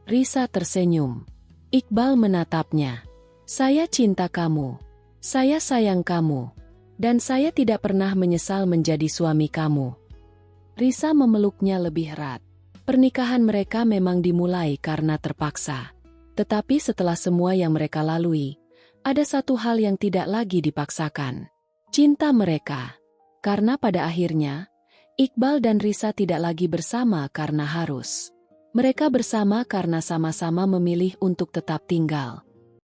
Risa tersenyum. Iqbal menatapnya. Saya cinta kamu. Saya sayang kamu. Dan saya tidak pernah menyesal menjadi suami kamu. Risa memeluknya lebih erat. Pernikahan mereka memang dimulai karena terpaksa. Tetapi setelah semua yang mereka lalui, ada satu hal yang tidak lagi dipaksakan. Cinta mereka. Karena pada akhirnya, Iqbal dan Risa tidak lagi bersama karena harus. Mereka bersama karena sama-sama memilih untuk tetap tinggal.